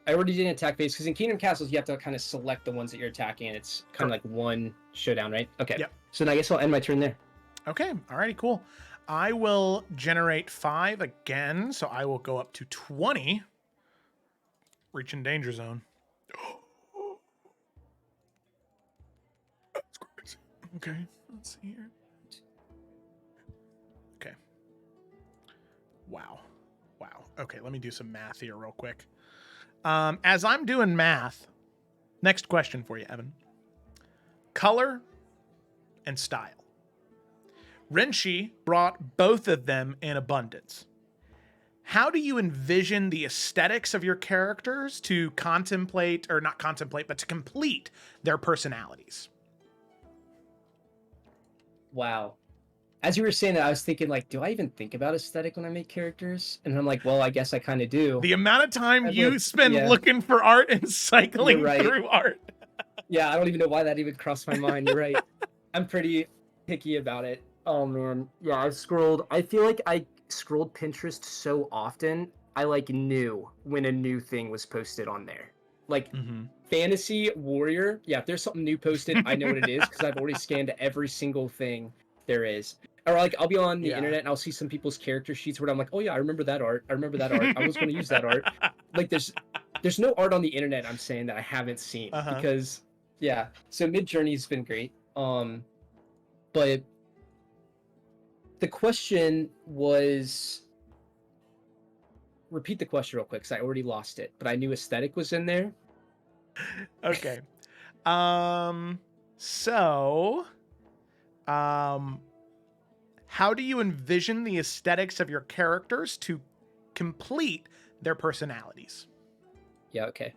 already did an attack phase because in Kingdom Castles you have to kind of select the ones that you're attacking and it's kind of like one showdown, right? Okay. Yep. So then I guess I'll end my turn there. Okay. Alrighty, cool. I will generate 5 again, so I will go up to 20. Reaching danger zone. That's crazy. Okay, let's see here. Okay. Wow. Okay, let me do some math here real quick. As I'm doing math, next question for you, Evan. Color and style. Renshi brought both of them in abundance. How do you envision the aesthetics of your characters to complete their personalities? Wow. As you were saying that, I was thinking, like, do I even think about aesthetic when I make characters? And I'm like, well, I guess I kind of do. The amount of time you looked- spend yeah. looking for art and cycling You're right. through art. Yeah, I don't even know why that even crossed my mind. You're right. I'm pretty picky about it. Oh, man. Yeah, I feel like I scrolled Pinterest so often, I, like, knew when a new thing was posted on there. Like, Fantasy Warrior, yeah, if there's something new posted, I know what it is, because I've already scanned every single thing there is. Or, like, I'll be on the internet and I'll see some people's character sheets where I'm like, oh yeah, I remember that art. I was going to use that art. Like, there's no art on the internet, I'm saying, that I haven't seen. Because, yeah. So Mid-Journey's been great. But the question was... Repeat the question real quick, because I already lost it. But I knew aesthetic was in there. Okay. How do you envision the aesthetics of your characters to complete their personalities? Yeah, okay.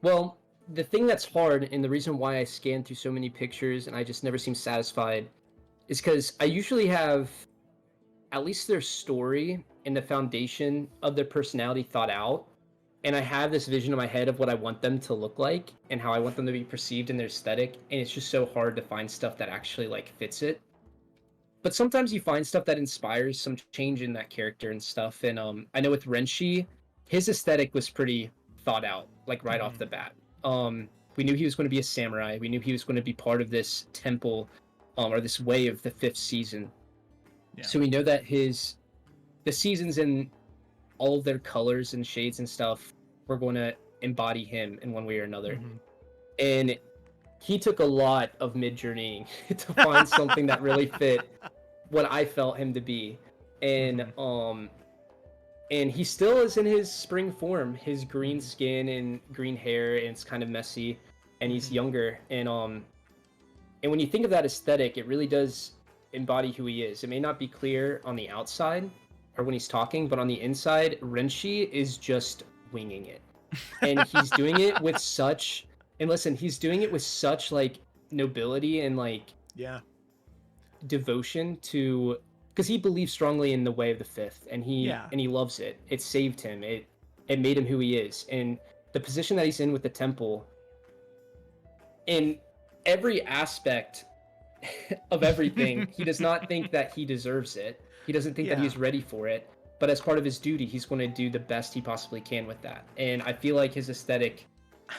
Well, the thing that's hard, and the reason why I scan through so many pictures and I just never seem satisfied, is because I usually have at least their story and the foundation of their personality thought out. And I have this vision in my head of what I want them to look like and how I want them to be perceived in their aesthetic. And it's just so hard to find stuff that actually, like, fits it. But sometimes you find stuff that inspires some change in that character and stuff. And I know with Renshi, his aesthetic was pretty thought out, like, right off the bat. We knew he was going to be a samurai. We knew he was going to be part of this temple, or this way of the 5th season. Yeah. So we know that the seasons and all of their colors and shades and stuff were going to embody him in one way or another. And he took a lot of mid-journeying to find something that really fit what I felt him to be. and and he still is in his spring form, his green skin and green hair, and it's kind of messy, and he's younger, and when you think of that aesthetic, it really does embody who he is. It may not be clear on the outside or when he's talking, but on the inside, Renshi is just winging it. And he's doing it with such, and listen, he's doing it with such like nobility and like devotion to, because he believes strongly in the way of the fifth, and he loves it. It saved him. It made him who he is. And the position that he's in with the temple, in every aspect of everything, he does not think that he deserves it. He doesn't think that he's ready for it. But as part of his duty, he's going to do the best he possibly can with that. And I feel like his aesthetic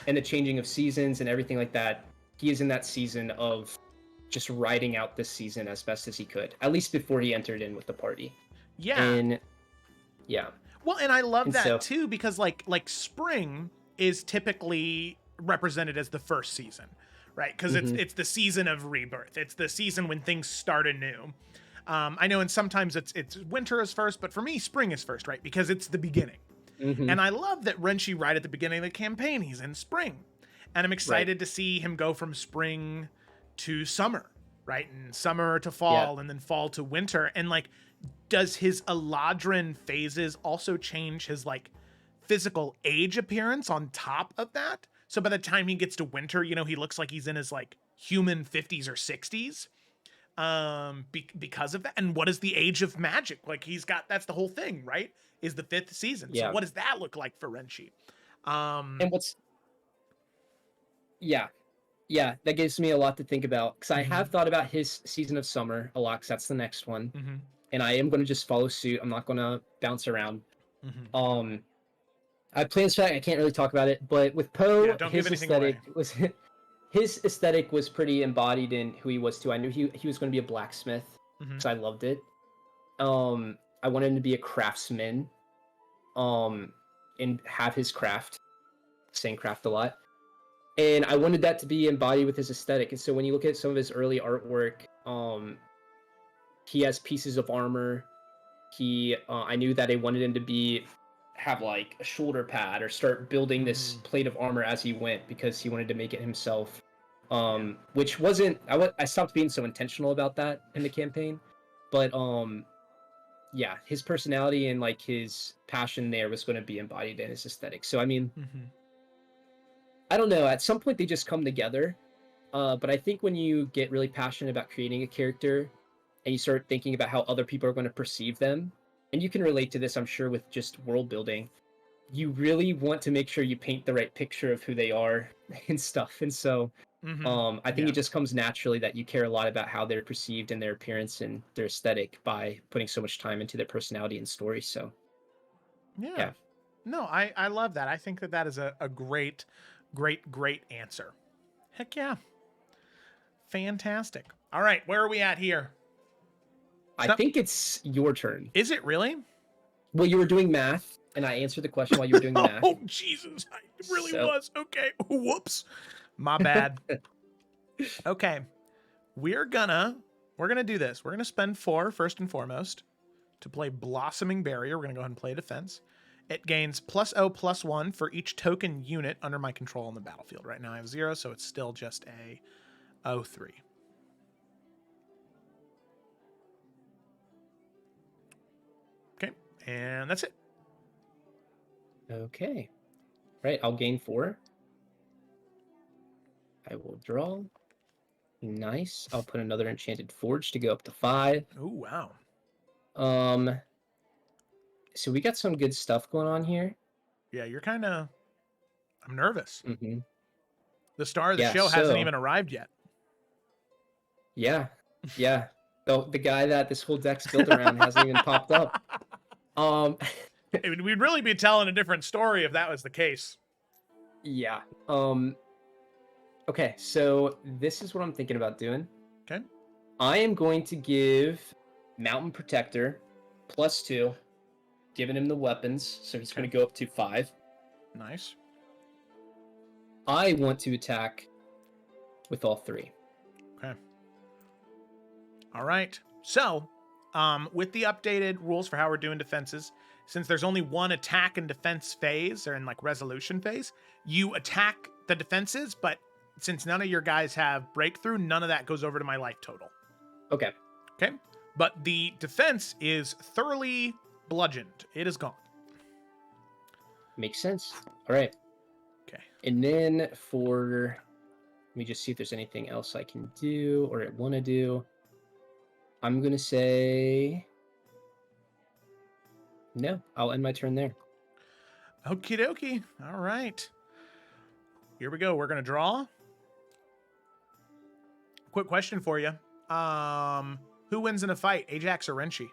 and the changing of seasons and everything like that, he is in that season of just riding out this season as best as he could, at least before he entered in with the party. And well, and I love that too, because like spring is typically represented as the first season, right? Because it's the season of rebirth. It's the season when things start anew. I know, and sometimes it's winter is first, but for me, spring is first, right? Because it's the beginning. And I love that Renshi, right at the beginning of the campaign, he's in spring, and I'm excited to see him go from spring to summer, right? And summer to fall, and then fall to winter. And like, does his Eladrin phases also change his like physical age appearance on top of that? So by the time he gets to winter, you know, he looks like he's in his like human 50s or 60s because of that. And what is the age of magic? Like that's the whole thing, right? Is the fifth season. So what does that look like for Renshi? And what's that gives me a lot to think about, because I have thought about his season of summer a lot, because that's the next one. And I am going to just follow suit. I'm not going to bounce around. I have plans for that. I can't really talk about it, but with Poe, his aesthetic was pretty embodied in who he was too. I knew he was going to be a blacksmith, so I loved it. I wanted him to be a craftsman, and have his craft, saying craft a lot. And I wanted that to be embodied with his aesthetic. And so when you look at some of his early artwork, he has pieces of armor. I knew that I wanted him to have like a shoulder pad or start building this plate of armor as he went, because he wanted to make it himself. Which wasn't, I stopped being so intentional about that in the campaign, but his personality and like his passion there was going to be embodied in his aesthetic. So I mean, I don't know, at some point they just come together. But I think when you get really passionate about creating a character and you start thinking about how other people are going to perceive them, and you can relate to this, I'm sure, with just world building, you really want to make sure you paint the right picture of who they are and stuff. And so I think it just comes naturally that you care a lot about how they're perceived and their appearance and their aesthetic by putting so much time into their personality and story. So no, I love that. I think that is a great answer. Heck yeah. Fantastic. All right, where are we at here? I think it's your turn. Is it really? Well, you were doing math, and I answered the question while you were doing the math. Oh, Jesus. I really was. Okay. Whoops. My bad. Okay. We're gonna do this. We're gonna spend 4, first and foremost, to play Blossoming Barrier. We're gonna go ahead and play defense. It gains +0/+1 for each token unit under my control on the battlefield. Right now I have 0, so it's still just a 0/3. Okay, and that's it. Okay. Right, I'll gain 4. I will draw. Nice. I'll put another Enchanted Forge to go up to 5. Oh, wow. So we got some good stuff going on here. Yeah, you're kind of... I'm nervous. The star of the show hasn't even arrived yet. Yeah. The guy that this whole deck's built around hasn't even popped up. We'd really be telling a different story if that was the case. Yeah. Okay, so this is what I'm thinking about doing. Okay. I am going to give Mountain Protector +2, giving him the weapons, so he's going to go up to 5. Nice. I want to attack with all 3. Okay. All right. So, with the updated rules for how we're doing defenses, since there's only one attack and defense phase, or in like resolution phase, you attack the defenses, but since none of your guys have breakthrough, none of that goes over to my life total. Okay. Okay. But the defense is thoroughly bludgeoned. It is gone. Makes sense. All right. Okay. And then let me just see if there's anything else I can do or I want to do. I'm going to say no. I'll end my turn there. Okie dokie. All right. Here we go. We're going to draw. Quick question for you. Who wins in a fight, Ajax or Renshi?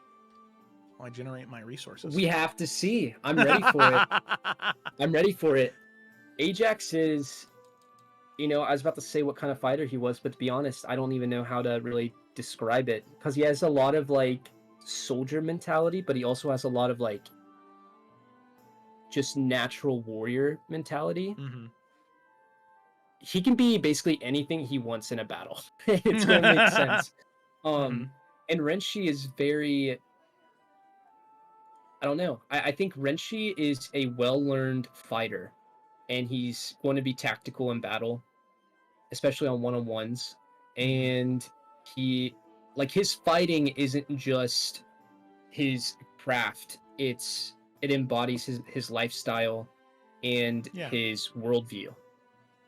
While I generate my resources. We have to see. I'm ready for it. I'm ready for it. Ajax is, I was about to say what kind of fighter he was, but to be honest, I don't even know how to really describe it, because he has a lot of like soldier mentality, but he also has a lot of like just natural warrior mentality. Mm-hmm. He can be basically anything he wants in a battle. It's gonna make sense. And Renshi is very, I don't know. I think Renshi is a well-learned fighter, and he's going to be tactical in battle, especially on one-on-ones. And his fighting isn't just his craft. It embodies his lifestyle and his worldview.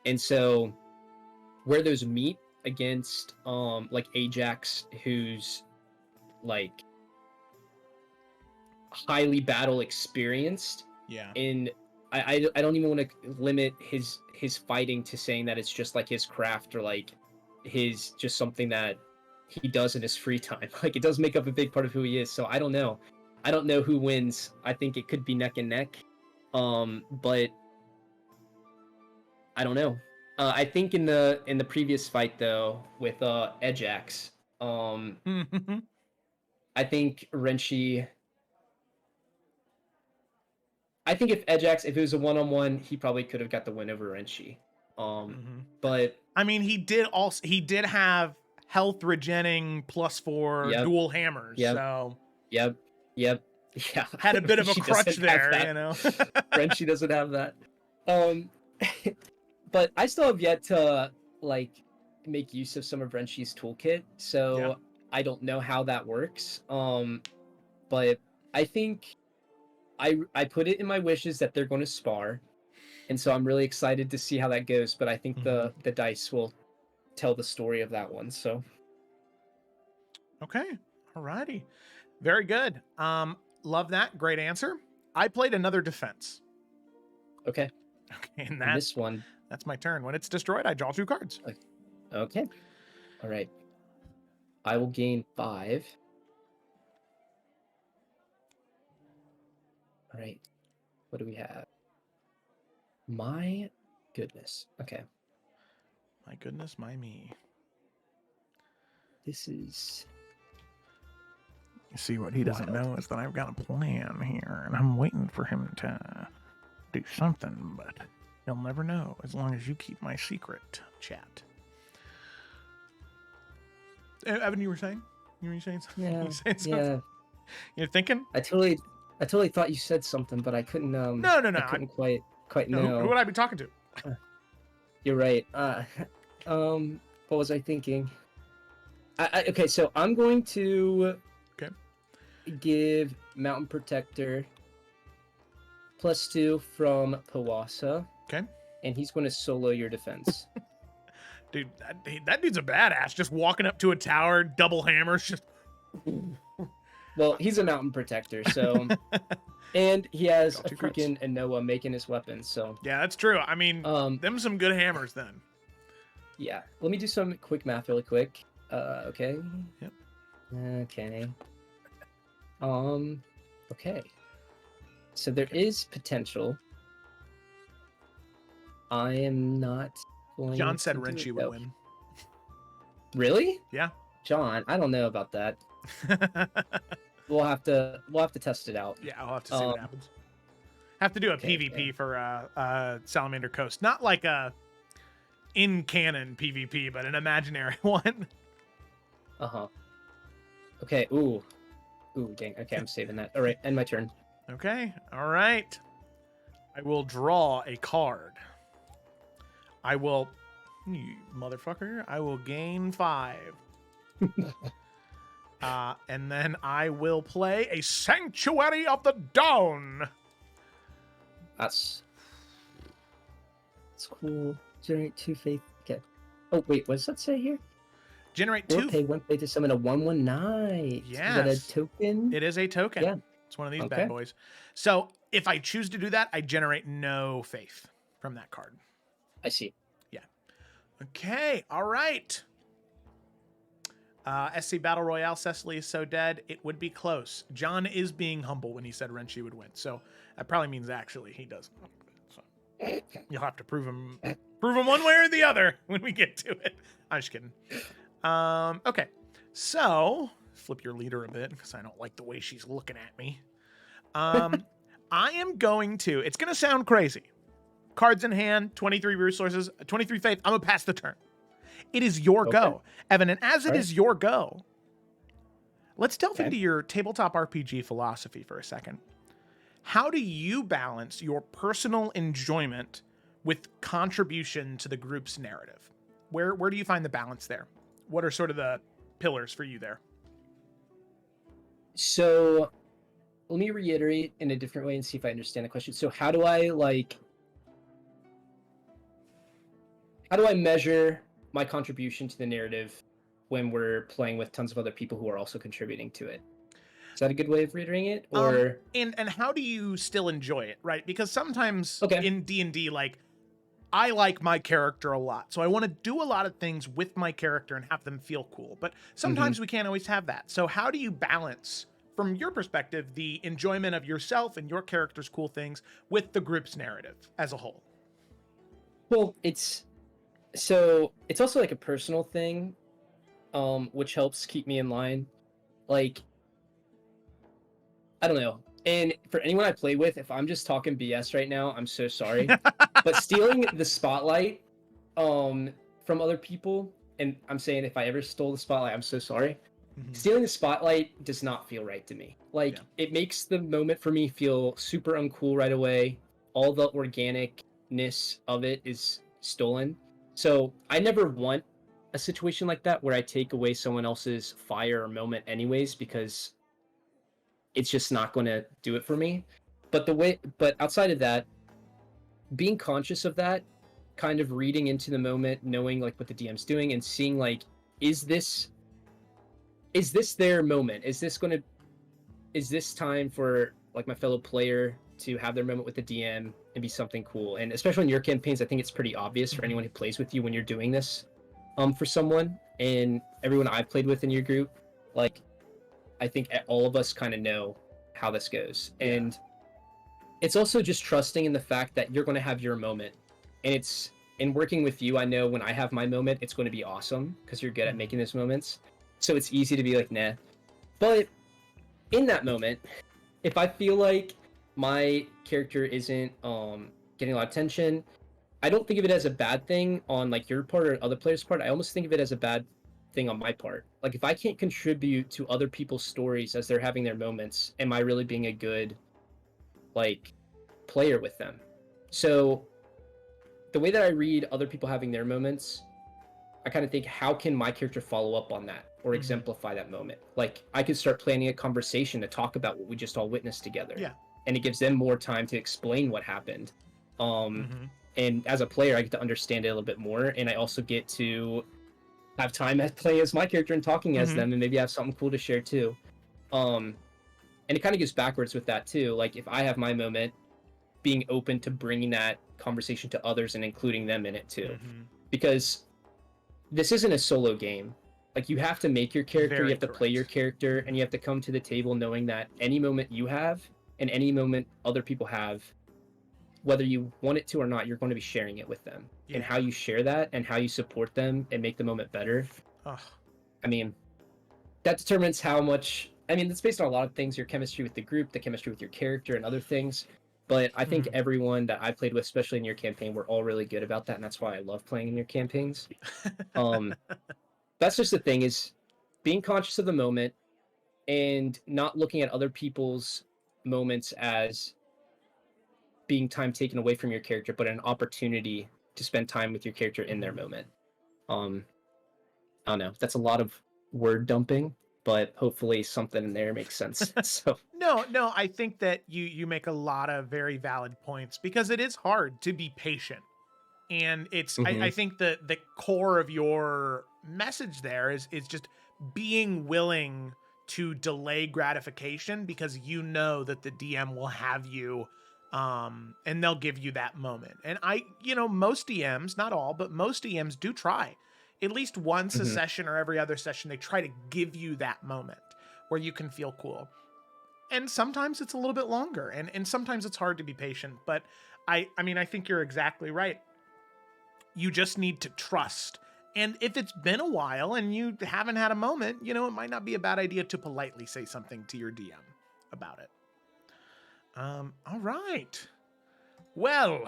And so where those meet against like Ajax, who's like highly battle experienced, and I don't even want to limit his fighting to saying that it's just like his craft or like his just something that he does in his free time. Like, it does make up a big part of who he is. So I don't know who wins. I think it could be neck and neck, but I don't know. I think in the previous fight though with Ajax, I think Renshi. I think if it was a one-on-one, he probably could have got the win over Renshi. But I mean, he did have health regening +4 dual hammers. So Yep. Yeah. Had a bit of a crutch there, Renshi doesn't have that. But I still have yet to like make use of some of Renshi's toolkit, so I don't know how that works. But I think I put it in my wishes that they're going to spar, and so I'm really excited to see how that goes. But I think the dice will tell the story of that one. So okay, alrighty, very good. Love that, great answer. I played another defense. Okay, and this one. That's my turn. When it's destroyed, I draw 2 cards. Okay. All right. I will gain 5. All right. What do we have? My goodness. Okay. My goodness, my me. This is... You see, what he doesn't know is that I've got a plan here, and I'm waiting for him to do something, but... You'll never know as long as you keep my secret, chat. Evan, you were saying? You were saying something? Yeah. You saying something? Yeah. You're thinking? I totally thought you said something, but I couldn't. No. I couldn't quite know. Who would I be talking to? You're right. What was I thinking? Okay, so I'm going to give Mountain Protector +2 from Poasa. Okay. And he's going to solo your defense. Dude, that dude's a badass. Just walking up to a tower, double hammers, just... Well, he's a Mountain Protector, so... And he has a freaking Enoha making his weapons, so... Yeah, that's true. I mean, them some good hammers, then. Yeah. Let me do some quick math really quick. Okay. Yep. Okay. Okay. So there is potential. I am not going John said to Renshi would win. Really? Yeah. John, I don't know about that. We'll have to test it out. Yeah, I'll have to see what happens. Have to do a PvP for Salamander Coast. Not like a in-canon PvP, but an imaginary one. Uh-huh. Okay, ooh. Ooh, dang. Okay, I'm saving that. All right, end my turn. Okay. All right. I will draw a card. I will, you motherfucker, I will gain 5. And then I will play a Sanctuary of the Dawn. That's cool. Generate 2 faith. Okay. Oh, wait, what does that say here? Generate Or 2. pay 1 faith to summon a 1/1 knight. Yes. Is that a token? It is a token. Yeah. It's one of these Okay. bad boys. So if I choose to do that, I generate no faith from that card. I see. Yeah. Okay. All right. SC Battle Royale, Cecily is so dead. It would be close. John is being humble when he said Renshi would win. So that probably means actually he doesn't. So you'll have to prove him one way or the other when we get to it. I'm just kidding. Okay. So flip your leader a bit because I don't like the way she's looking at me. I am going to, it's going to sound crazy. Cards in hand, 23 resources, 23 faith. I'm going to pass the turn. It is your go, Evan. And as it is your go, let's delve into your tabletop RPG philosophy for a second. How do you balance your personal enjoyment with contribution to the group's narrative? Where do you find the balance there? What are sort of the pillars for you there? So let me reiterate in a different way and see if I understand the question. So how do I measure my contribution to the narrative when we're playing with tons of other people who are also contributing to it? Is that a good way of reiterating it? Or and how do you still enjoy it, right? Because sometimes in D&D, like, I like my character a lot, so I want to do a lot of things with my character and have them feel cool, but sometimes we can't always have that. So how do you balance, from your perspective, the enjoyment of yourself and your character's cool things with the group's narrative as a whole? Well, it's also like a personal thing, which helps keep me in line. Like, I don't know. And for anyone I play with, if I'm just talking BS right now, I'm so sorry. But stealing the spotlight from other people, and I'm saying if I ever stole the spotlight, I'm so sorry. Stealing the spotlight does not feel right to me. Like, it makes the moment for me feel super uncool right away. All the organicness of it is stolen. So I never want a situation like that where I take away someone else's fire or moment anyways, because it's just not going to do it for me. But outside of that, being conscious of that, kind of reading into the moment, knowing like what the DM's doing and seeing like, is this their moment? Is this time for like my fellow player to have their moment with the DM and be something cool? And especially in your campaigns, I think it's pretty obvious for anyone who plays with you when you're doing this for someone. And everyone I've played with in your group, like, I think all of us kind of know how this goes. And it's also just trusting in the fact that you're going to have your moment. And it's in working with you, I know when I have my moment, it's going to be awesome because you're good at making those moments. So it's easy to be like, nah. But in that moment, if I feel like my character isn't getting a lot of attention, I don't think of it as a bad thing on like your part or other players' part. I almost think of it as a bad thing on my part. Like, if I can't contribute to other people's stories as they're having their moments, am I really being a good like player with them? So the way that I read other people having their moments, I kind of think, how can my character follow up on that or exemplify that moment? Like, I could start planning a conversation to talk about what we just all witnessed together. Yeah. And it gives them more time to explain what happened. And as a player, I get to understand it a little bit more. And I also get to have time to play as my character and talking as them, and maybe have something cool to share too. And it kind of goes backwards with that too. Like, if I have my moment, being open to bringing that conversation to others and including them in it too. Because this isn't a solo game. Like, you have to make your character, you have to play your character, and you have to come to the table knowing that any moment you have and any moment other people have, whether you want it to or not, you're going to be sharing it with them. And how you share that and how you support them and make the moment better. I mean, that determines how much, I mean, it's based on a lot of things, your chemistry with the group, the chemistry with your character, and other things. But I think everyone that I played with, especially in your campaign, we're all really good about that, and that's why I love playing in your campaigns. That's just the thing, is being conscious of the moment and not looking at other people's moments as being time taken away from your character, but an opportunity to spend time with your character in their moment. I don't know. That's a lot of word dumping, but hopefully something in there makes sense. So No, I think that you make a lot of very valid points, because it is hard to be patient. And it's I think that the core of your message there is just being willing to delay gratification, because you know that the DM will have you and they'll give you that moment. And most DMs, not all, but most DMs do try. At least once a session or every other session, they try to give you that moment where you can feel cool. And sometimes it's a little bit longer, and sometimes it's hard to be patient, but I think you're exactly right. You just need to trust. And if it's been a while and you haven't had a moment, it might not be a bad idea to politely say something to your DM about it. All right. Well,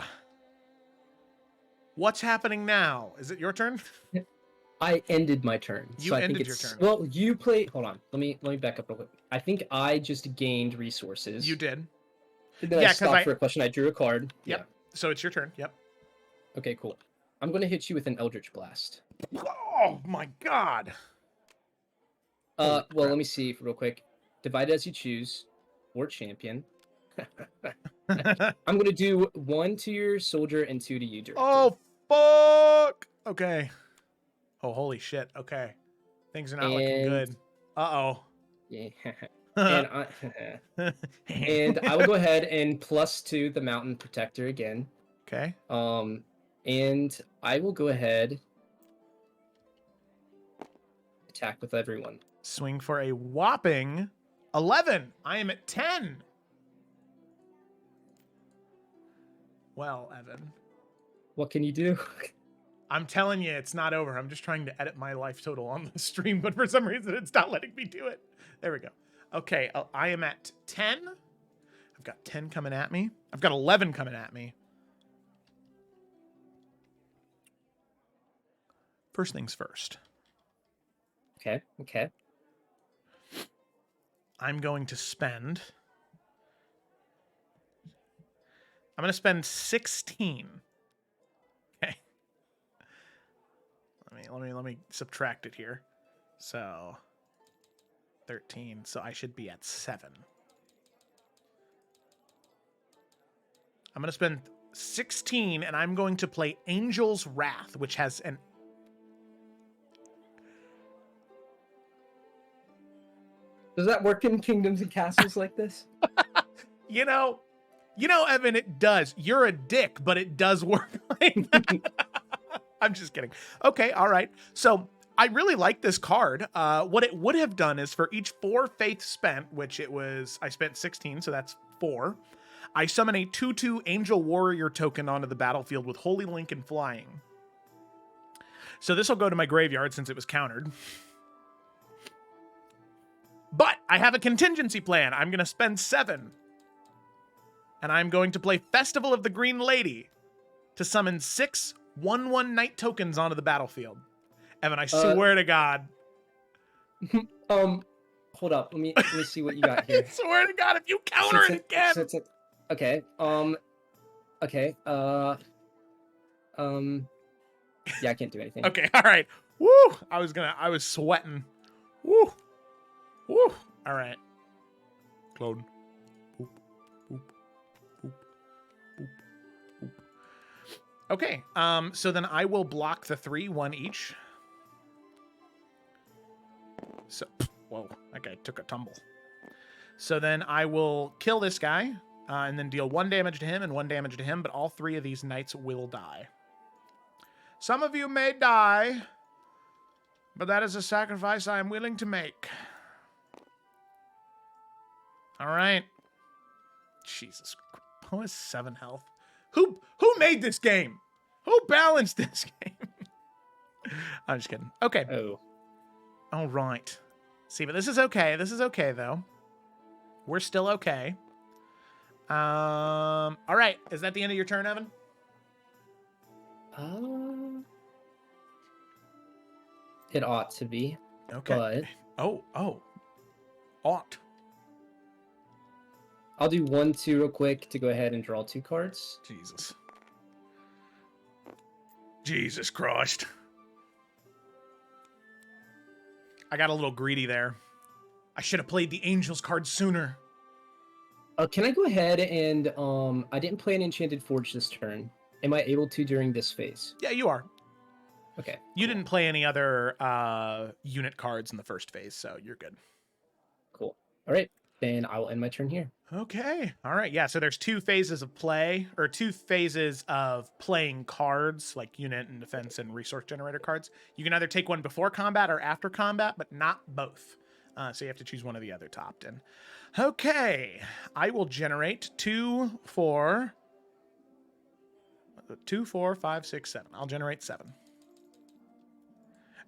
what's happening now? Is it your turn? I ended my turn. You ended your turn. Well, you play. Hold on. Let me back up real quick. I think I just gained resources. You did. And then I stopped for a question. I drew a card. Yep. Yeah. So it's your turn. Yep. Okay, cool. I'm going to hit you with an Eldritch Blast. Oh my god. Well, let me see real quick. Divide as you choose. Or champion. I'm going to do 1 to your soldier and 2 to you, director. Oh, fuck. Okay. Oh, holy shit. Okay. Things are not looking good. Uh-oh. Yeah. And I will go ahead and +2 the Mountain Protector again. Okay. And I will go ahead attack with everyone. Swing for a whopping 11. I am at 10. Well, Evan. What can you do? I'm telling you, it's not over. I'm just trying to edit my life total on the stream, but for some reason, it's not letting me do it. There we go. Okay, I am at 10. I've got 10 coming at me. I've got 11 coming at me. First things first. Okay. I'm going to spend... I'm going to spend 16. Okay. Let me subtract it here. So 13. So I should be at 7. I'm going to spend 16 and I'm going to play Angel's Wrath, which has an... Does that work in kingdoms and castles like this? You know, Evan, it does. You're a dick, but it does work like that. I'm just kidding. Okay, all right. So I really like this card. What it would have done is for each 4 faith spent, which I spent 16, so that's 4. I summon a 2/2 Angel Warrior token onto the battlefield with Holy Link and Flying. So this will go to my graveyard since it was countered. But I have a contingency plan. I'm going to spend 7. And I'm going to play Festival of the Green Lady to summon 6 1/1 night tokens onto the battlefield. Evan, I swear to God. Hold up. Let me see what you got here. I swear to God, if you counter it again. Okay. Okay. Yeah, I can't do anything. Okay. All right. Woo. I was sweating. Woo. Woo. All right. Clone. Boop. Boop. Boop. Boop. Boop. Okay. So then I will block the 3, 1 each. So, whoa, that guy took a tumble. So then I will kill this guy, and then deal 1 damage to him and 1 damage to him, but all 3 of these knights will die. Some of you may die, but that is a sacrifice I am willing to make. All right. Jesus. Who has 7 health? Who made this game? Who balanced this game? I'm just kidding. Okay. Oh. All right. See, but this is okay. This is okay, though. We're still okay. All right. Is that the end of your turn, Evan? It ought to be. Okay. But... Oh. Ought. I'll do 1-2 real quick to go ahead and draw 2 cards. Jesus. Jesus Christ. I got a little greedy there. I should have played the Angels card sooner. Can I go ahead and I didn't play an Enchanted Forge this turn. Am I able to during this phase? Yeah, you are. Okay. You didn't play any other unit cards in the first phase, so you're good. Cool. All right. Then I will end my turn here. Okay. All right. Yeah. So there's 2 phases of play, or 2 phases of playing cards, like unit and defense and resource generator cards. You can either take one before combat or after combat, but not both. So you have to choose one of the other top 10. Okay. I will generate 2, 4, 5, 6, 7. I'll generate 7.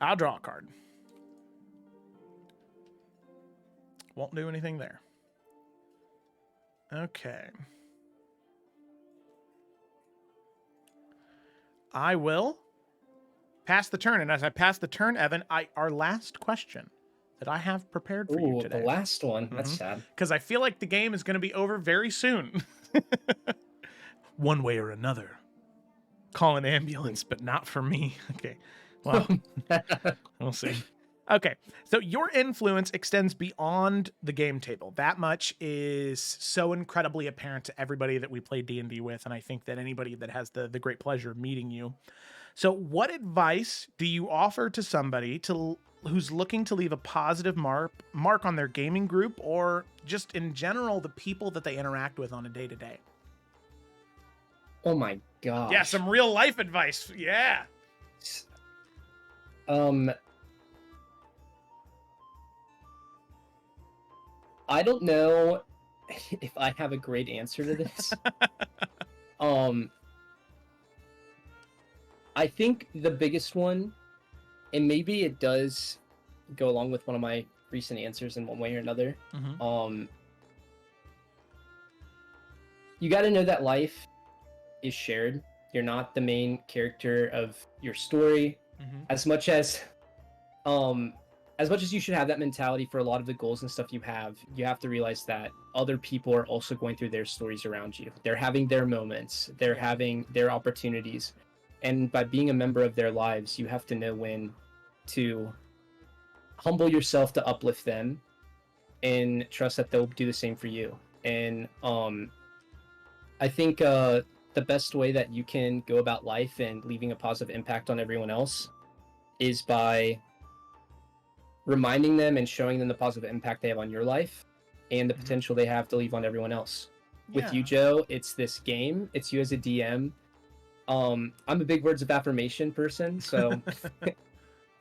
I'll draw a card. Won't do anything there. Okay. I will pass the turn. And as I pass the turn, Evan, our last question that I have prepared for you today. The last one. That's sad. Because I feel like the game is going to be over very soon. One way or another. Call an ambulance, but not for me. Okay. Well, we'll see. Okay, so your influence extends beyond the game table. That much is so incredibly apparent to everybody that we play D&D with, and I think that anybody that has the great pleasure of meeting you. So what advice do you offer to somebody who's looking to leave a positive mark on their gaming group, or just in general, the people that they interact with on a day-to-day? Oh my gosh. Yeah, some real life advice. Yeah. I don't know if I have a great answer to this. I think the biggest one, and maybe it does go along with one of my recent answers in one way or another. You got to know that life is shared. You're not the main character of your story. As much as you should have that mentality for a lot of the goals and stuff you have to realize that other people are also going through their stories around you. They're having their moments, they're having their opportunities. And by being a member of their lives, you have to know when to humble yourself to uplift them and trust that they'll do the same for you. And I think the best way that you can go about life and leaving a positive impact on everyone else is by reminding them and showing them the positive impact they have on your life and the potential they have to leave on everyone else. Yeah. With you, Joe, it's this game. It's you as a DM. I'm a big words of affirmation person, so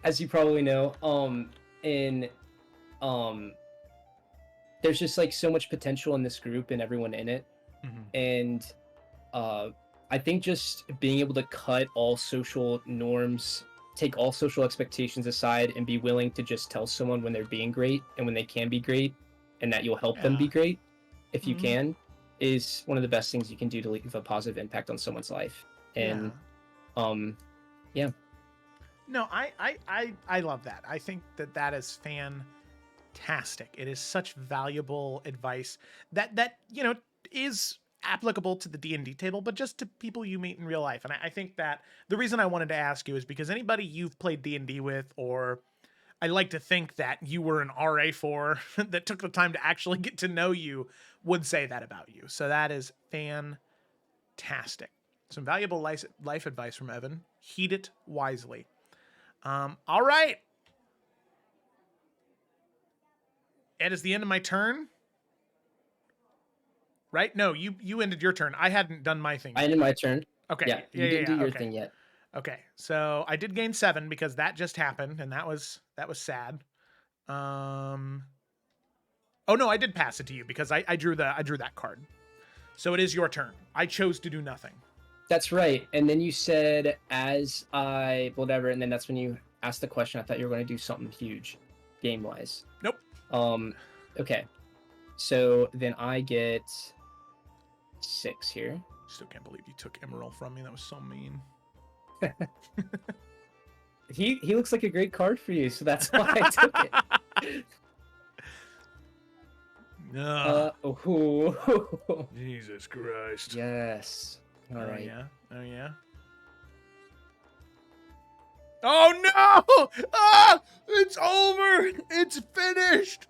as you probably know, there's just like so much potential in this group and everyone in it. And I think just being able to cut all social norms, take all social expectations aside, and be willing to just tell someone when they're being great and when they can be great, and that you'll help them be great if you can, is one of the best things you can do to leave a positive impact on someone's life. And yeah. No, I love that. I think that is fantastic. It is such valuable advice that you know is applicable to the D&D table, but just to people you meet in real life. And I think that the reason I wanted to ask you is because anybody you've played D&D with, or I like to think that you were an RA for that took the time to actually get to know you, would say that about you. So that is fantastic. Some valuable life advice from Evan. Heed it wisely. All right. Ed, is the end of my turn? Right? No, you ended your turn. I hadn't done my thing. I ended my turn. Okay. Yeah, you didn't do your thing yet. Okay, so I did gain 7 because that just happened, and that was sad. Oh no, I did pass it to you because I drew that card. So it is your turn. I chose to do nothing. That's right. And then you said whatever, and then that's when you asked the question. I thought you were going to do something huge, game wise. Nope. Okay. So then I get 6 here. Still can't believe you took Emerald from me. That was so mean. He looks like a great card for you, so that's why I took it. Oh. Jesus Christ. Yes. All right. Yeah. Oh, yeah. Oh, no! Ah! It's over! It's finished!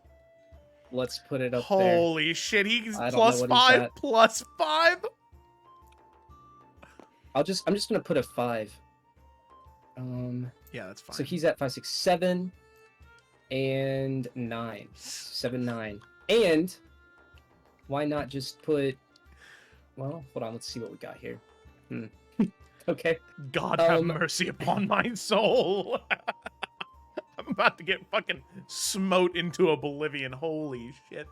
Let's put it up there. Holy shit, he's I don't know what he's at. plus 5? I'm just gonna put a 5. Yeah, that's fine. So he's at 5, 6, 7, and 9. 7, 9. And why not just put? Well, hold on. Let's see what we got here. Okay. God have mercy upon my soul. I'm about to get fucking smote into oblivion. Holy shit.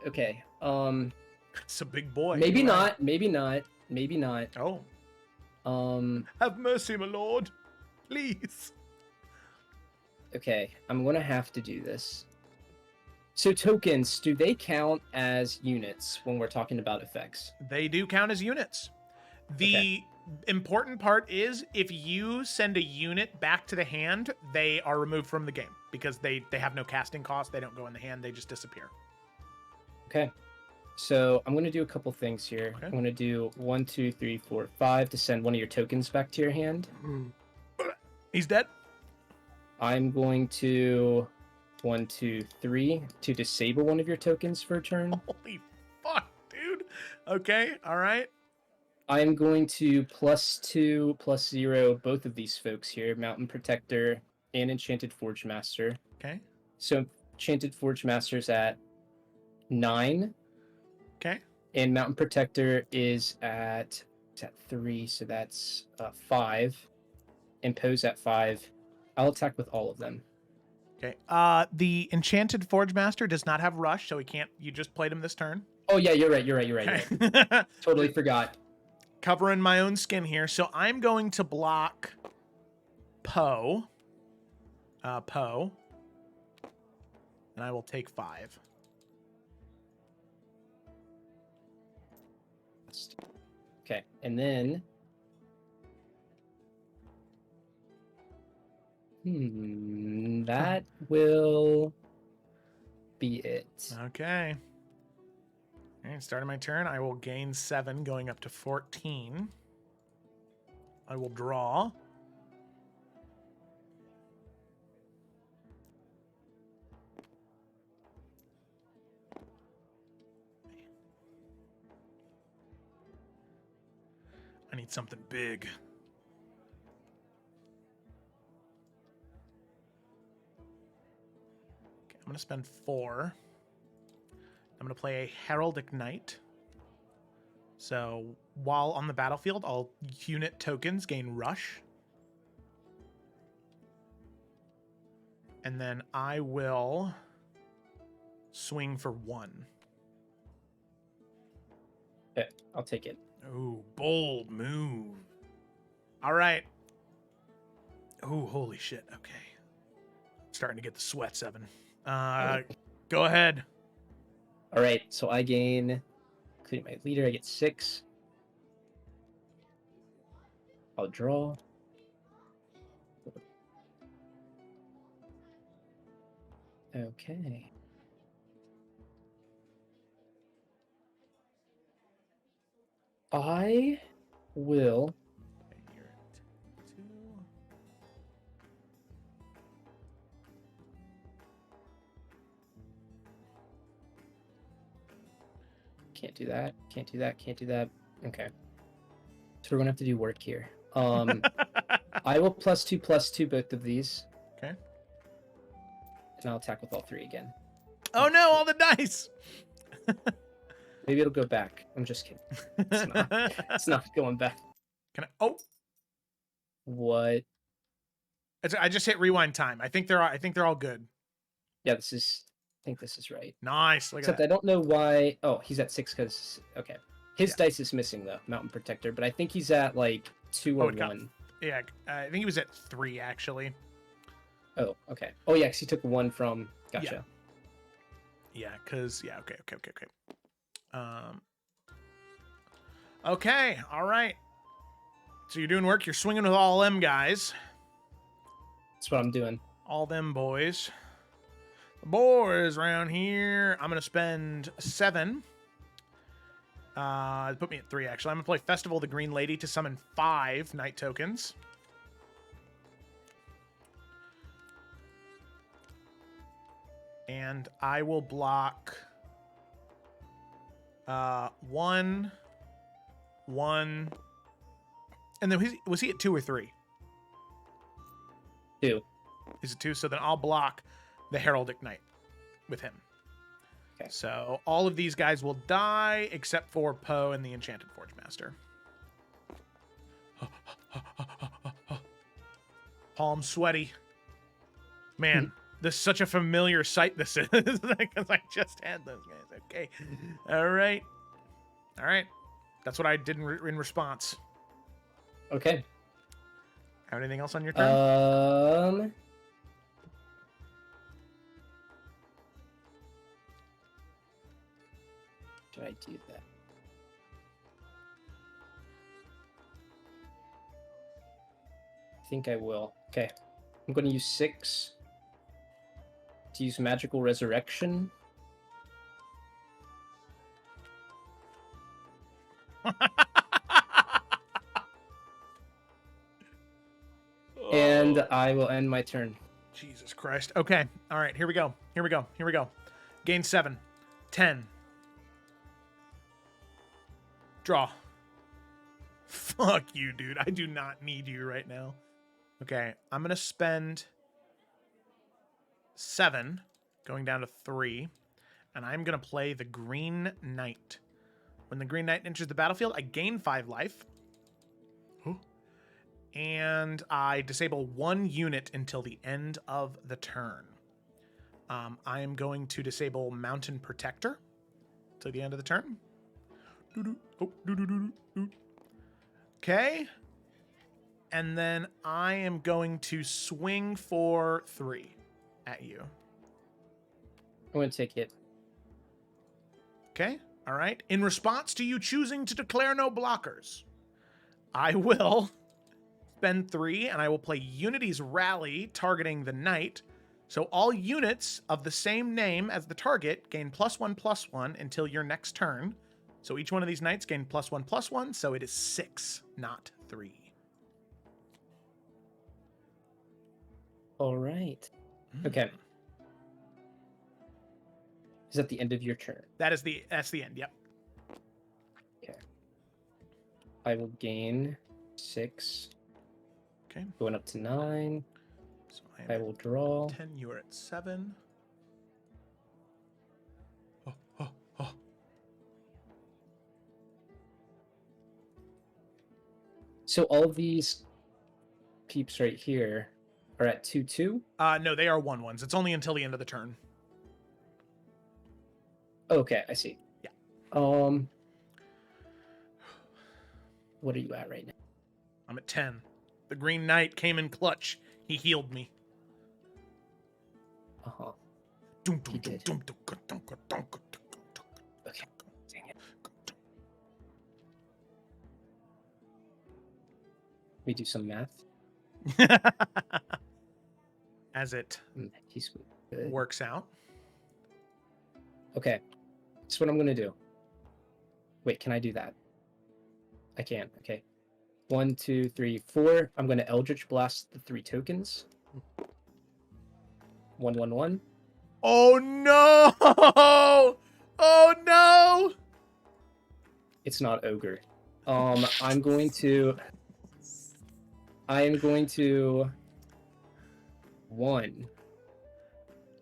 Okay. It's a big boy. Maybe not. Maybe not. Maybe not. Oh. Have mercy, my lord. Please. Okay. I'm gonna have to do this. So tokens, do they count as units when we're talking about effects? They do count as units. The important part is if you send a unit back to the hand, they are removed from the game because they have no casting cost. They don't go in the hand. They just disappear. Okay. So I'm going to do a couple things here. Okay. I'm going to do 1, 2, 3, 4, 5 to send one of your tokens back to your hand. He's dead. I'm going to 1, 2, 3 to disable one of your tokens for a turn. Holy fuck, dude. Okay, all right. I'm going to +2, +0 both of these folks here, Mountain Protector and Enchanted Forge Master. Okay. So Enchanted Forge Master's at 9. Okay. And Mountain Protector is at 3, so that's 5. Impose at 5. I'll attack with all of them. Okay. The Enchanted Forge Master does not have Rush, so he can't. You just played him this turn. Oh yeah, you're right. Totally forgot. Covering my own skin here, so I'm going to block Poe. And I will take 5. Okay, and then that will be it. Okay. All right, starting my turn, I will gain 7, going up to 14. I will draw. I need something big. Okay, I'm going to spend 4. I'm going to play a Heraldic Knight. So while on the battlefield, all unit tokens gain Rush. And then I will swing for 1. Okay, I'll take it. Ooh, bold move. All right. Ooh, holy shit. Okay. Starting to get the sweats, Evan. Go ahead. All right, so I gain, including my leader, I get 6. I'll draw. Okay. I will. Can't do that. Can't do that. Can't do that. Okay. So we're gonna have to do work here. I will +2/+2 both of these. Okay. And I'll attack with all 3 again. Oh no, all the dice. Maybe it'll go back. I'm just kidding. It's not. It's not going back. Can I? Oh, what? I just hit rewind time. I think they're all good. Yeah, this is. I think this is right. Nice. Look Except at that. I don't know why. Oh, he's at 6 because okay, his dice is missing though, Mountain Protector. But I think he's at like 2 or 1. Yeah, I think he was at 3 actually. Oh, okay. Oh yeah, because he took 1 from. Gotcha. Yeah, because okay. Okay, all right. So you're doing work. You're swinging with all them guys. That's what I'm doing. All them boys. boys around here. I'm gonna spend 7. Put me at 3 actually. I'm gonna play Festival of the Green Lady to summon 5 night tokens. And I will block 1, 1, and then was he at 2 or 3? 2. Is it 2? So then I'll block the Heraldic Knight with him. Okay. So all of these guys will die except for Poe and the Enchanted Forge Master. Palm sweaty. Man, this is such a familiar sight this is because I just had those guys. Okay. All right. That's what I did in response. Okay. Have anything else on your turn? Should I do that? I think I will. Okay. I'm going to use 6 to use Magical Resurrection. And I will end my turn. Jesus Christ. Okay. All right. Here we go. Gain 7. 10. Draw. Fuck you, dude. I do not need you right now. Okay. I'm going to spend 7, going down to 3. And I'm going to play the Green Knight. When the Green Knight enters the battlefield, I gain 5 life. And I disable 1 unit until the end of the turn. I am going to disable Mountain Protector till the end of the turn. Okay. And then I am going to swing for 3 at you. I'm going to take it. Okay. All right. In response to you choosing to declare no blockers, I will spend 3 and I will play Unity's Rally targeting the knight. So all units of the same name as the target gain +1/+1 until your next turn. So each one of these knights gain +1/+1. So it is 6, not 3. All right. Okay. Is that the end of your turn? That's the end. Yep. Okay. I will gain 6. Okay. Going up to 9. So I will draw. 10. You are at 7. Oh. So all of these peeps right here are at 2/2? No, they are 1/1s. It's only until the end of the turn. Okay, I see. Yeah. What are you at right now? I'm at 10. The Green Knight came in clutch. He healed me. Uh-huh. He did. Okay. Dang it. We do some math. As it He's good. works out. Okay. That's what I'm going to do. Wait, can I do that? I can. Okay. 1, 2, 3, 4. I'm going to Eldritch Blast the 3 tokens. 1, 1, 1. Oh no! Oh no! It's not ogre. I am going to 1.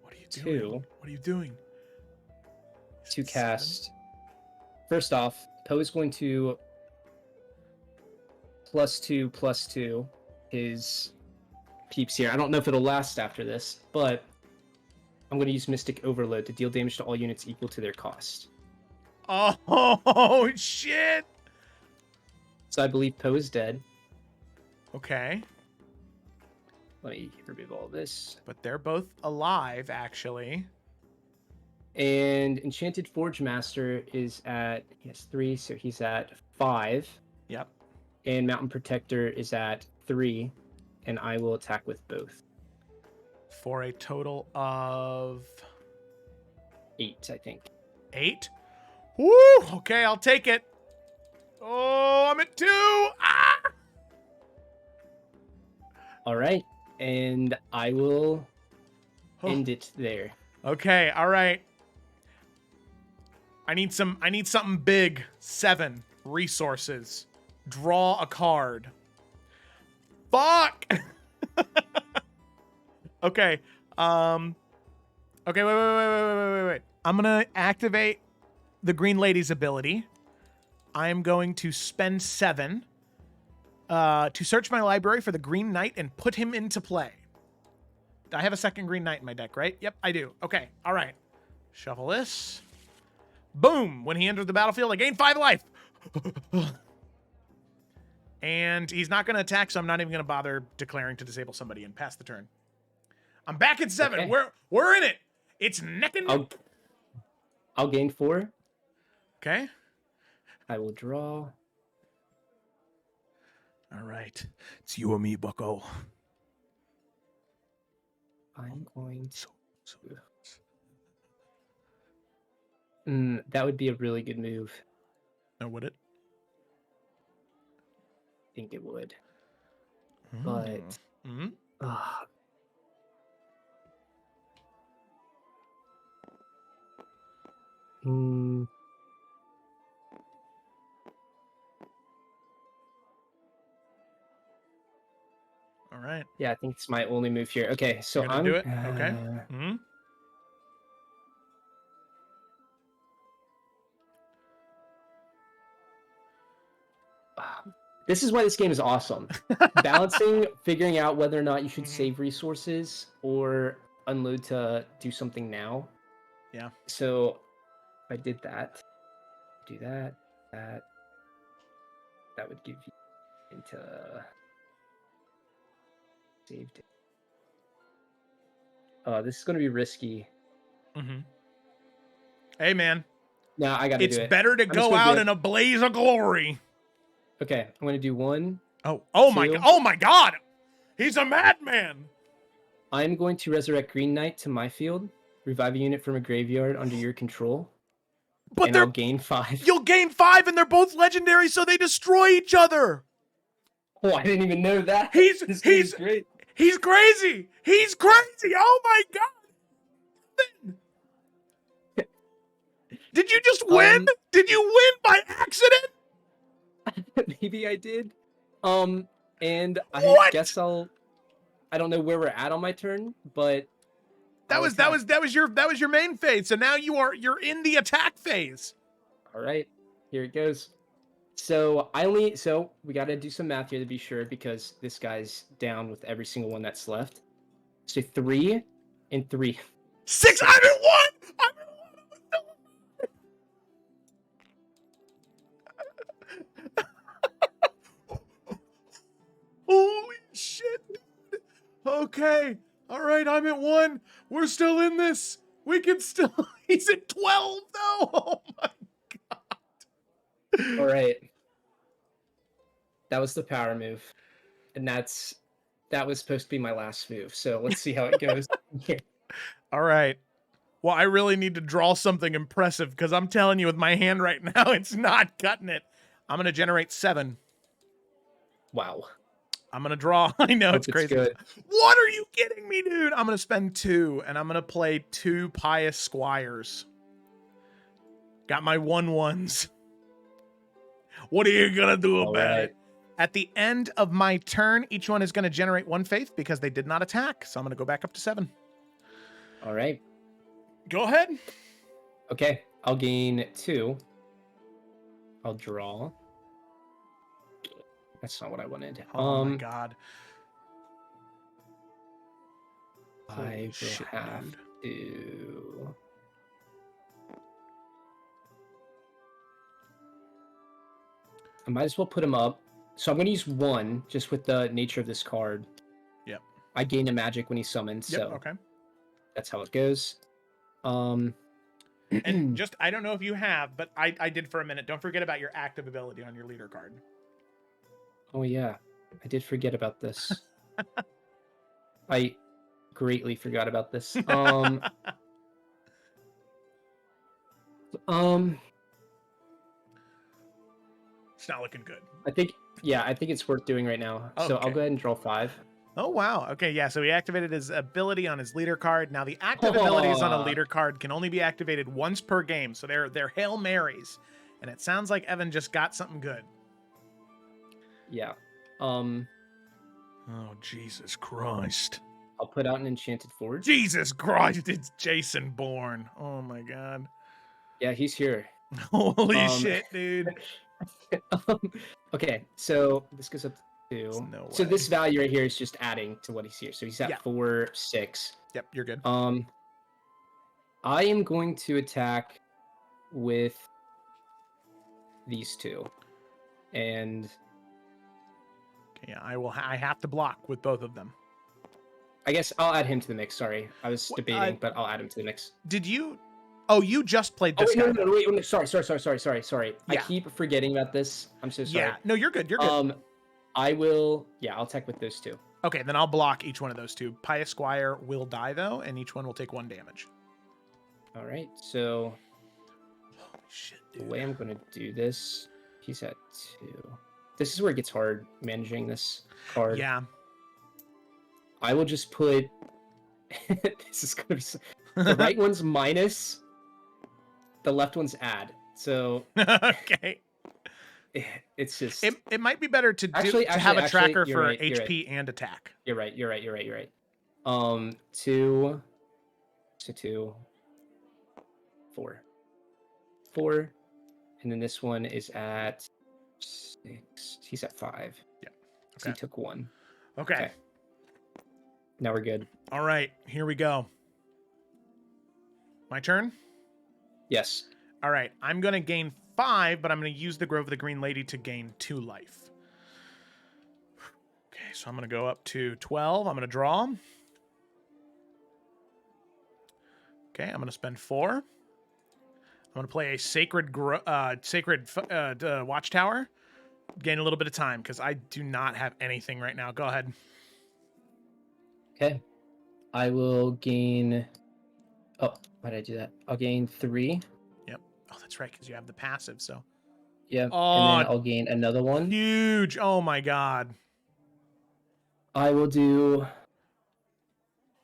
What are you 2. doing? What are you doing? To cast. First off, Poe is going to +2/+2 his peeps here. I don't know if it'll last after this, but I'm going to use Mystic Overload to deal damage to all units equal to their cost. Oh shit! So I believe Poe is dead. Okay. Let me remove all this. But they're both alive, actually. And Enchanted Forge Master is at, he has 3, so he's at 5. Yep. And Mountain Protector is at 3, and I will attack with both. For a total of 8, I think. 8. Woo! Okay, I'll take it. Oh, I'm at 2. Ah! All right, and I will end it there. Okay, all right. I need something big. 7 resources. Draw a card. Fuck. Okay. Okay, wait. I'm gonna activate the Green Lady's ability. I am going to spend 7 to search my library for the Green Knight and put him into play. I have a second Green Knight in my deck, right? Yep, I do. Okay, all right. Shuffle this. Boom! When he enters the battlefield, I gain 5 life. And he's not going to attack, so I'm not even going to bother declaring to disable somebody and pass the turn. I'm back at 7. Okay. We're in it. It's neck and neck. I'll gain 4. Okay. I will draw. All right. It's you or me, bucko. I'm going to... So. that would be a really good move. Oh, would it? I think it would. But... All right. Yeah, I think it's my only move here. Okay, so You're gonna I'm... do it? Okay. This is why this game is awesome. Balancing, figuring out whether or not you should save resources or unload to do something now. Yeah. So if I did that, do that, that would give you into saved. This is going to be risky. Hey, man. No, I got to do it. It's better to go out in a blaze of glory. Okay, I'm going to do 1. Oh my God. He's a madman. I'm going to resurrect Green Knight to my field, revive a unit from a graveyard under your control. But I'll gain 5. You'll gain 5, and they're both legendary, so they destroy each other. Oh, I didn't even know that. He's great. He's crazy. He's crazy. Oh my God. Did you just win? Did you win by accident? Maybe I did. And I guess I don't know where we're at on my turn, but that was your main phase. So now you're in the attack phase. All right, here it goes. So we got to do some math here to be sure, because this guy's down with every single one that's left. So 3 and 3. 6. I'm at 1. Holy shit, dude. Okay. All right, I'm at 1. We're still in this. We can still... He's at 12, though. Oh, my God. All right. That was the power move. And that was supposed to be my last move. So let's see how it goes. All right. Well, I really need to draw something impressive, because I'm telling you, with my hand right now, it's not cutting it. I'm going to generate 7. Wow. I'm going to draw. I know, it's crazy. Good. What are you kidding me, dude? I'm going to spend 2, and I'm going to play 2 Pious Squires. Got my 1/1s. What are you going to do about it? At the end of my turn, each one is going to generate 1 faith because they did not attack. So I'm going to go back up to 7. All right. Go ahead. Okay. I'll gain 2. I'll draw. That's not what I wanted. Oh my God. I will have to... I might as well put him up. So I'm going to use 1 just with the nature of this card. Yep. I gain a magic when he's summoned, yep, so okay. That's how it goes. And just, I don't know if you have, but I did for a minute. Don't forget about your active ability on your leader card. Oh yeah, I did forget about this. I greatly forgot about this. Um, It's not looking good. I think it's worth doing right now. So I'll Okay. go ahead and draw 5. Oh, wow. Okay, yeah, so he activated his ability on his leader card. Now, the active abilities on a leader card can only be activated once per game, so they're Hail Marys. And it sounds like Evan just got something good. Yeah. Oh, Jesus Christ. I'll put out an Enchanted Forge. Jesus Christ, it's Jason Bourne. Oh, my God. Yeah, he's here. Holy shit, dude. Okay, so this goes up to 2. No So way. this value right here is just adding to what he's here. So he's at Yeah. 4, 6. Yep, you're good. I am going to attack with these 2. And Okay, yeah, I have to block with both of them. I guess I'll add him to the mix. Sorry, I was debating, but I'll add him to the mix. Did you? Oh, you just played this guy. No, wait, sorry. Yeah. I keep forgetting about this. I'm so sorry. Yeah, no, you're good. You're good. I'll attack with those 2. Okay, then I'll block each one of those 2. Pious Squire will die though, and each one will take 1 damage. All right, so Holy shit, the dude. way I'm going to do this, he's at 2. This is where it gets hard managing this card. Yeah. I will just put. This is going to be. The right one's minus. The left one's add. So. Okay. It's just. It might be better to have a tracker for HP and attack. You're right. 2. So 2. 4. 4. And then this one is at 6. He's at 5. Yeah. Okay. So he took 1. Okay. Now we're good. All right. Here we go. My turn? Yes. All right. I'm going to gain 5, but I'm going to use the Grove of the Green Lady to gain 2 life. Okay, so I'm going to go up to 12. I'm going to draw. Okay, I'm going to spend 4. I'm going to play a Sacred Watchtower. Gain a little bit of time, because I do not have anything right now. Go ahead. Okay. I will gain... Oh, why did I do that? I'll gain 3. Yep. Oh, that's right, because you have the passive, so... Yeah, oh, and then I'll gain another one. Huge! Oh my god. I will do...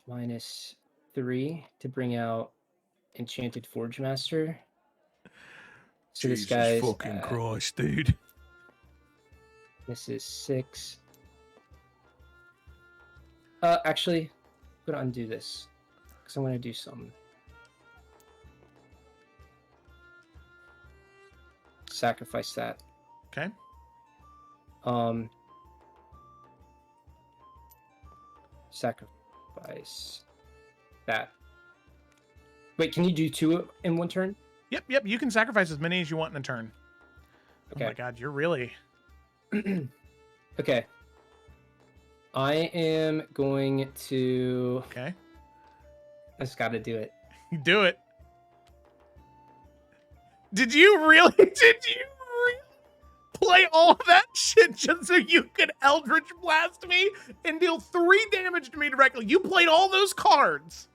-3 to bring out Enchanted Forge Master. So Jesus this guy's fucking Christ, dude. This is 6. Actually, I'm gonna undo this because I'm gonna do something. Sacrifice that. Okay. Sacrifice that. Wait, can you do 2 in one turn? Yep. You can sacrifice as many as you want in a turn. Okay. Oh my god, you're really... Okay. I am going to... Okay. I just gotta do it. You do it. Did you really play all of that shit just so you could Eldritch Blast me and deal 3 damage to me directly? You played all those cards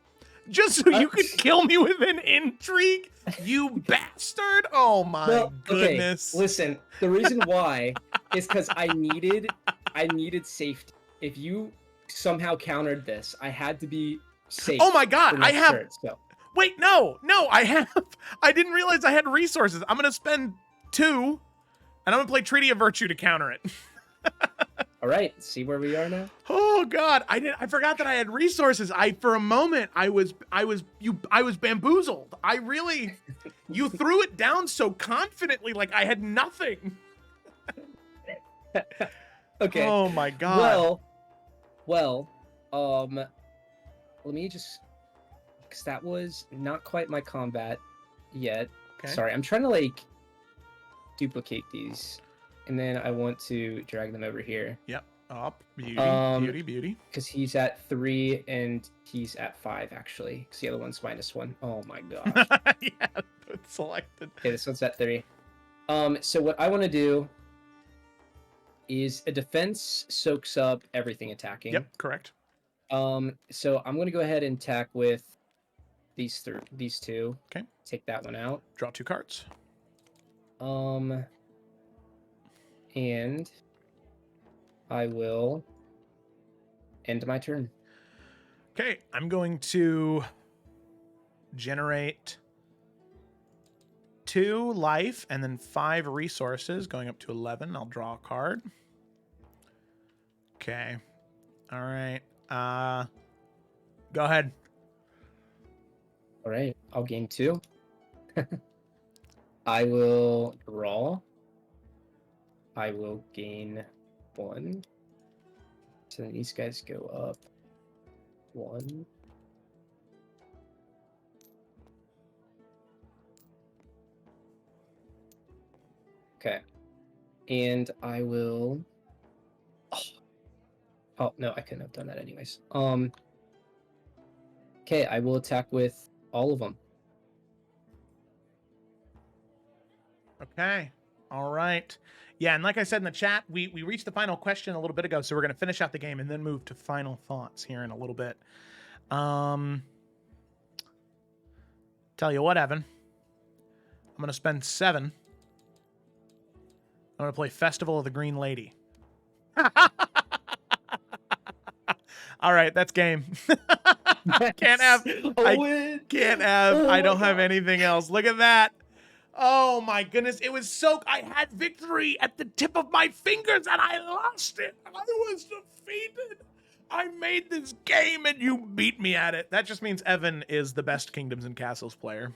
just so you could kill me with an intrigue? You bastard! Oh my goodness. Okay, listen, the reason why is because I needed safety. If you somehow countered this, I had to be safe. Oh my god, I have... turn, so. Wait, no, I didn't realize I had resources. I'm going to spend 2, and I'm going to play Treaty of Virtue to counter it. All right, see where we are now? Oh god, I forgot that I had resources. For a moment I was bamboozled. You threw it down so confidently like I had nothing. Okay. Oh my god. Well, let me just, because that was not quite my combat yet. Okay. Sorry, I'm trying to duplicate these, and then I want to drag them over here. Yep. Up. Beauty. Because he's at 3 and he's at 5 actually. Because the other one's -1. Oh my gosh. Yeah, it's selected. Okay, this one's at 3. So what I want to do is a defense soaks up everything attacking. Yep, correct. So I'm going to go ahead and attack with these two. Okay. Take that one out. Draw 2 cards. And I will end my turn. Okay, I'm going to generate 2 life and then 5 resources, going up to 11. I'll draw a card. Okay. All right. Go ahead. All right, I'll gain 2. I will draw. I will gain 1. So then these guys go up 1. Okay. And I will... Oh, no, I couldn't have done that anyways. Okay, I will attack with all of them. Okay. All right. Yeah, and like I said in the chat, we reached the final question a little bit ago, so we're going to finish out the game and then move to final thoughts here in a little bit. Tell you what, Evan. I'm going to spend 7. I'm going to play Festival of the Green Lady. All right, that's game. I can't have. I don't have anything else. Look at that. Oh my goodness, it was so... I had victory at the tip of my fingers and I lost it. I was defeated. I made this game and you beat me at it. That just means Evan is the best Kingdoms and Castles player.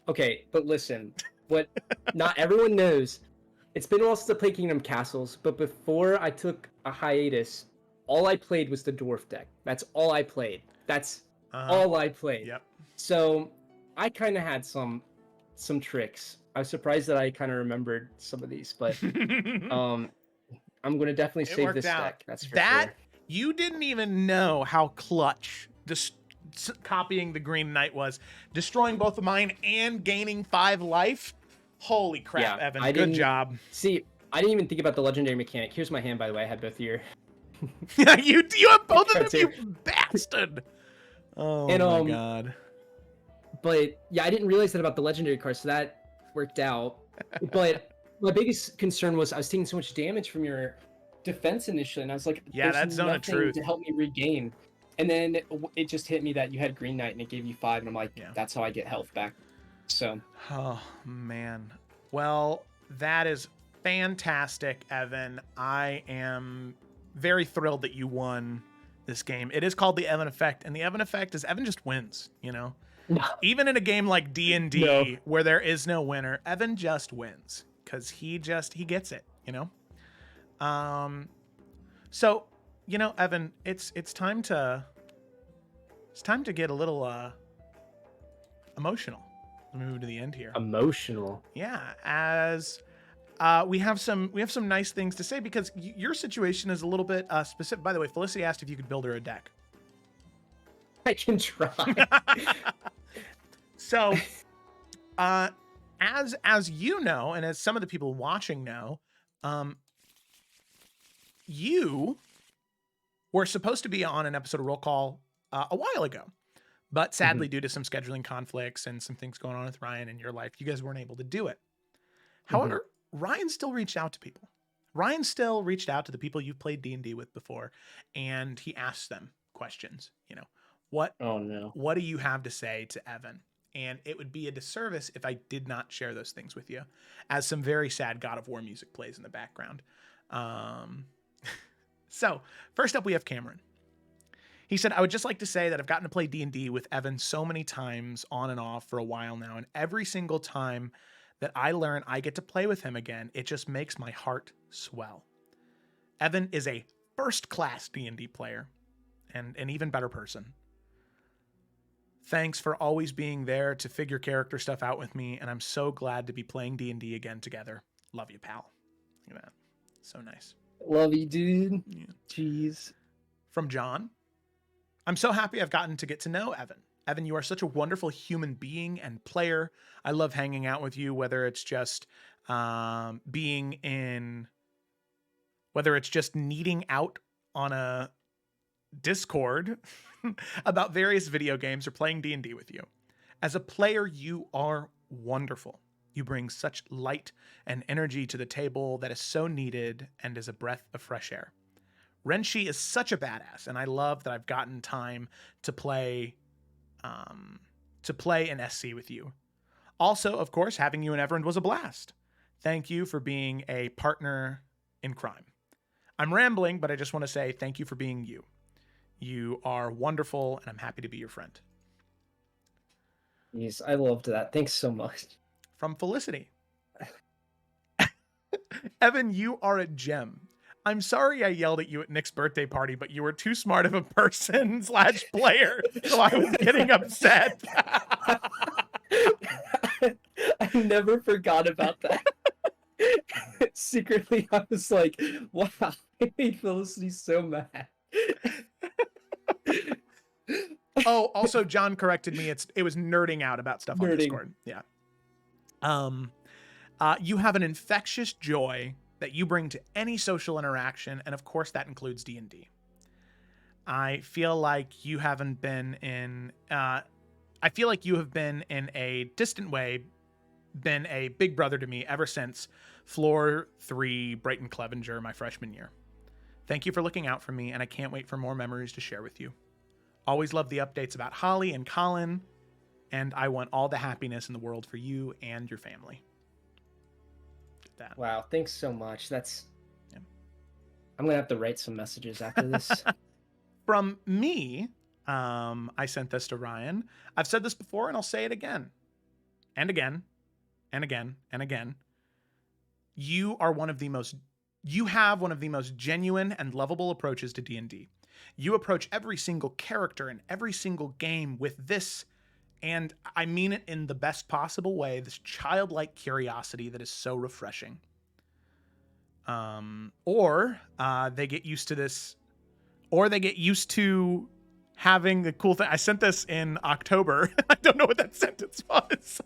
Okay, but listen, what not everyone knows, it's been a while since I played Kingdom Castles, but before I took a hiatus, all I played was the Dwarf deck. That's all I played. That's all I played. Yep. So I kind of had some tricks. I was surprised that I kind of remembered some of these, but I'm going to definitely save this deck. That's for sure. You didn't even know how clutch just copying the Green Knight was. Destroying both of mine and gaining 5 life. Holy crap, Yeah, Evan. Good job. See, I didn't even think about the legendary mechanic. Here's my hand, by the way. I had both of your... you have both of them, you bastard. Oh, my God. But yeah, I didn't realize that about the legendary cards, so that worked out. But my biggest concern was I was taking so much damage from your defense initially, and I was like, yeah, that's Zone of Truth to help me regain. And then it just hit me that you had Green Knight and it gave you 5, and I'm like, that's how I get health back. So. Oh, man. Well, that is fantastic, Evan. I am very thrilled that you won this game. It is called the Evan Effect, and the Evan Effect is Evan just wins, you know? Even in a game like D&D where there is no winner, Evan just wins because he gets it, you know? So, you know, Evan, it's time to get a little emotional. Let me move to the end here. Emotional. Yeah, as we have some nice things to say because your situation is a little bit specific. By the way, Felicity asked if you could build her a deck. I can try. So, as you know, and as some of the people watching know, you were supposed to be on an episode of Roll Call a while ago, but sadly, due to some scheduling conflicts and some things going on with Ryan in your life, you guys weren't able to do it. However, Ryan still reached out to people. Ryan still reached out to the people you've played D&D with before, and he asked them questions. You know, what do you have to say to Evan? And it would be a disservice if I did not share those things with you, as some very sad God of War music plays in the background. So first up, we have Cameron. He said, I would just like to say that I've gotten to play D&D with Evan so many times on and off for a while now. And every single time that I learn I get to play with him again, it just makes my heart swell. Evan is a first-class D&D player and an even better person. Thanks for always being there to figure character stuff out with me, and I'm so glad to be playing D&D again together. Love you, pal. Look at that. So nice. Love you, dude. Yeah. Jeez. From John. I'm so happy I've gotten to get to know Evan. Evan, you are such a wonderful human being and player. I love hanging out with you, whether it's just whether it's just needing out on a Discord about various video games or playing D&D with you. As a player, you are wonderful. You bring such light and energy to the table that is so needed and is a breath of fresh air. Renshi is such a badass, and I love that I've gotten time to play an SC with you. Also, of course, having you in Everend was a blast. Thank you for being a partner in crime. I'm rambling, but I just want to say thank you for being you. You are wonderful, and I'm happy to be your friend. Yes, I loved that. Thanks so much. From Felicity. Evan, you are a gem. I'm sorry I yelled at you at Nick's birthday party, but you were too smart of a person / player, so I was getting upset. I never forgot about that. Secretly, I was like, wow, I made Felicity so mad. Oh, also, John corrected me. It was nerding out about stuff on Discord. Yeah. You have an infectious joy that you bring to any social interaction, and of course that includes D&D. I feel like you haven't been in I feel like you have been in a distant way been a big brother to me ever since Floor 3 Brighton Clevenger my freshman year. Thank you for looking out for me, and I can't wait for more memories to share with you. Always love the updates about Holly and Colin, and I want all the happiness in the world for you and your family. That. Wow, thanks so much. That's... Yeah. I'm going to have to write some messages after this. From me, I sent this to Ryan. I've said this before, and I'll say it again. And again. And again. And again. You have one of the most genuine and lovable approaches to D&D. You approach every single character and every single game with this, and I mean it in the best possible way, this childlike curiosity that is so refreshing. Or they get used to this, or they get used to having the cool thing. I sent this in October. I don't know what that sentence was.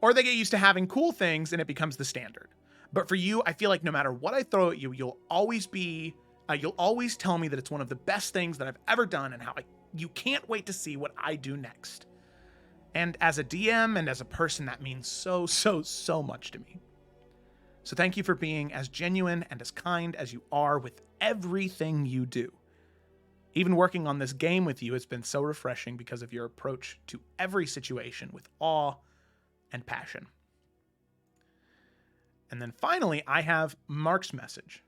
Or they get used to having cool things and it becomes the standard. But for you, I feel like no matter what I throw at you, you'll always tell me that it's one of the best things that I've ever done and how you can't wait to see what I do next. And as a DM and as a person, that means so, so, so much to me. So thank you for being as genuine and as kind as you are with everything you do. Even working on this game with you has been so refreshing because of your approach to every situation with awe and passion. And then finally, I have Mark's message.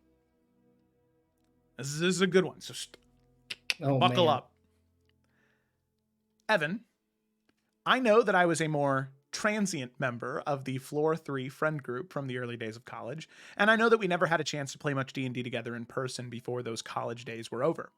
This is a good one, so buckle up. Evan, I know that I was a more transient member of the Floor 3 friend group from the early days of college, and I know that we never had a chance to play much D&D together in person before those college days were over.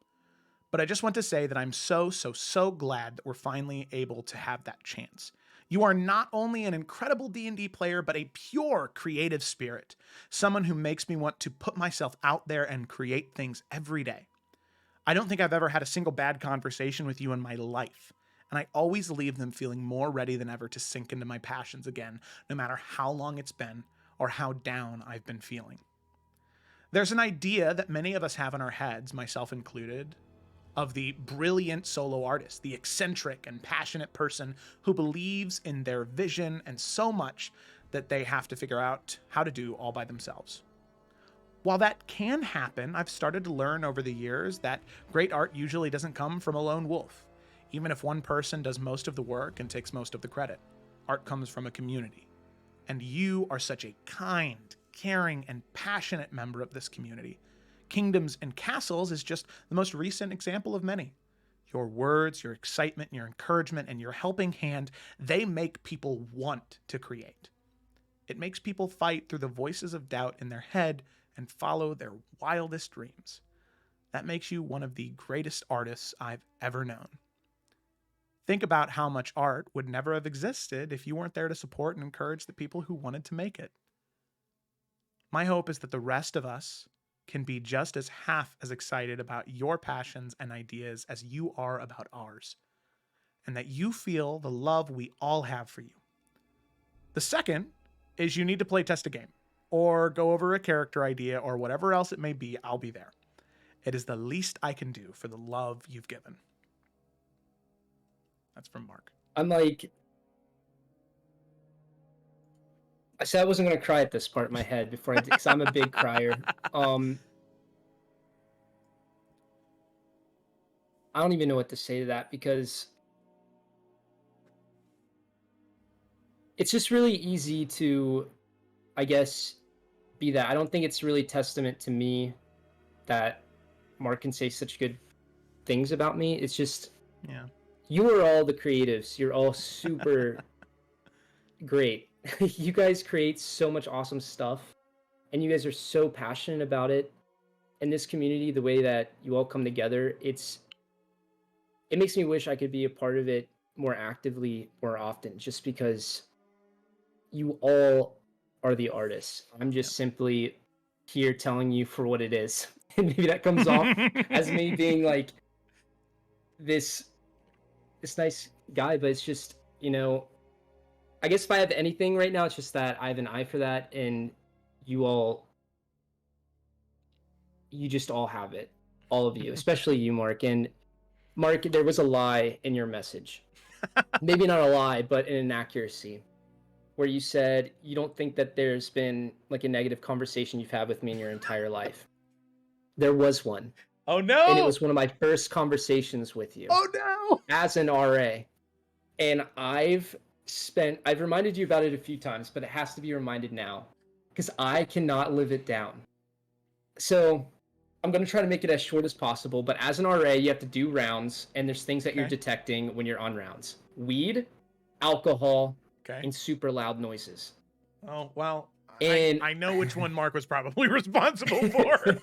But I just want to say that I'm so, so, so glad that we're finally able to have that chance. You are not only an incredible D&D player, but a pure creative spirit, someone who makes me want to put myself out there and create things every day. I don't think I've ever had a single bad conversation with you in my life, and I always leave them feeling more ready than ever to sink into my passions again, no matter how long it's been or how down I've been feeling. There's an idea that many of us have in our heads, myself included, of the brilliant solo artist, the eccentric and passionate person who believes in their vision and so much that they have to figure out how to do all by themselves. While that can happen, I've started to learn over the years that great art usually doesn't come from a lone wolf. Even if one person does most of the work and takes most of the credit, art comes from a community. And you are such a kind, caring, and passionate member of this community. Kingdoms and Castles is just the most recent example of many. Your words, your excitement, your encouragement, and your helping hand, they make people want to create. It makes people fight through the voices of doubt in their head and follow their wildest dreams. That makes you one of the greatest artists I've ever known. Think about how much art would never have existed if you weren't there to support and encourage the people who wanted to make it. My hope is that the rest of us can be just as half as excited about your passions and ideas as you are about ours, and that you feel the love we all have for you. The second is you need to play test a game, or go over a character idea, or whatever else it may be. I'll be there. It is the least I can do for the love you've given. That's from Mark. I'm like, I said I wasn't gonna cry at this part in my head before I did, because I'm a big crier. I don't even know what to say to that, because it's just really easy to, I guess, be that. I don't think it's really testament to me that Mark can say such good things about me. It's just, Yeah. you are all the creatives. You're all super great. You guys create so much awesome stuff, and you guys are so passionate about it. And this community, the way that you all come together, it makes me wish I could be a part of it more actively, more often, just because you all are the artists. I'm just simply here telling you for what it is. And maybe that comes off as me being like this nice guy, but it's just, I guess if I have anything right now, it's just that I have an eye for that, and you just all have it. All of you, especially you, Mark. And Mark, there was a lie in your message. Maybe not a lie, but an inaccuracy, where you said you don't think that there's been like a negative conversation you've had with me in your entire life. There was one. Oh no! And it was one of my first conversations with you. Oh no! As an RA. And I've reminded you about it a few times, but it has to be reminded now, because I cannot live it down. So I'm going to try to make it as short as possible, but as an RA, you have to do rounds, and there's things that you're detecting when you're on rounds. Weed, alcohol, and super loud noises. Oh, well, and I know which one Mark was probably responsible for.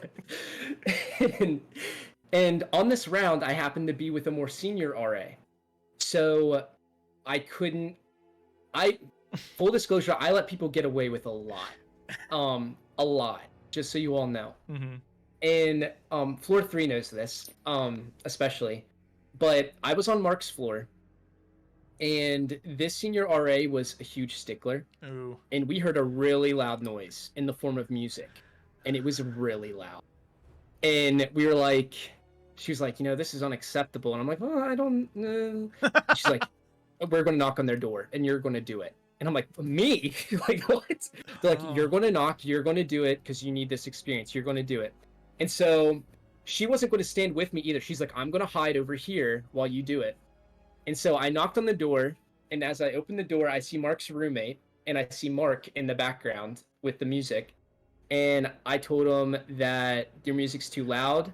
and on this round, I happened to be with a more senior RA. So full disclosure, I let people get away with a lot, just so you all know. Mm-hmm. And floor 3 knows this, especially, but I was on Mark's floor, and this senior RA was a huge stickler. Ooh. And we heard a really loud noise in the form of music, and it was really loud. And we were like, she was like, this is unacceptable. And I'm like, well, I don't know. She's like, we're going to knock on their door, and you're going to do it. And I'm like, me? Like, what? They're like, you're going to knock, you're going to do it, because you need this experience. You're going to do it. And so she wasn't going to stand with me either. She's like, I'm going to hide over here while you do it. And so I knocked on the door, and as I opened the door, I see Mark's roommate, and I see Mark in the background with the music. And I told him that your music's too loud.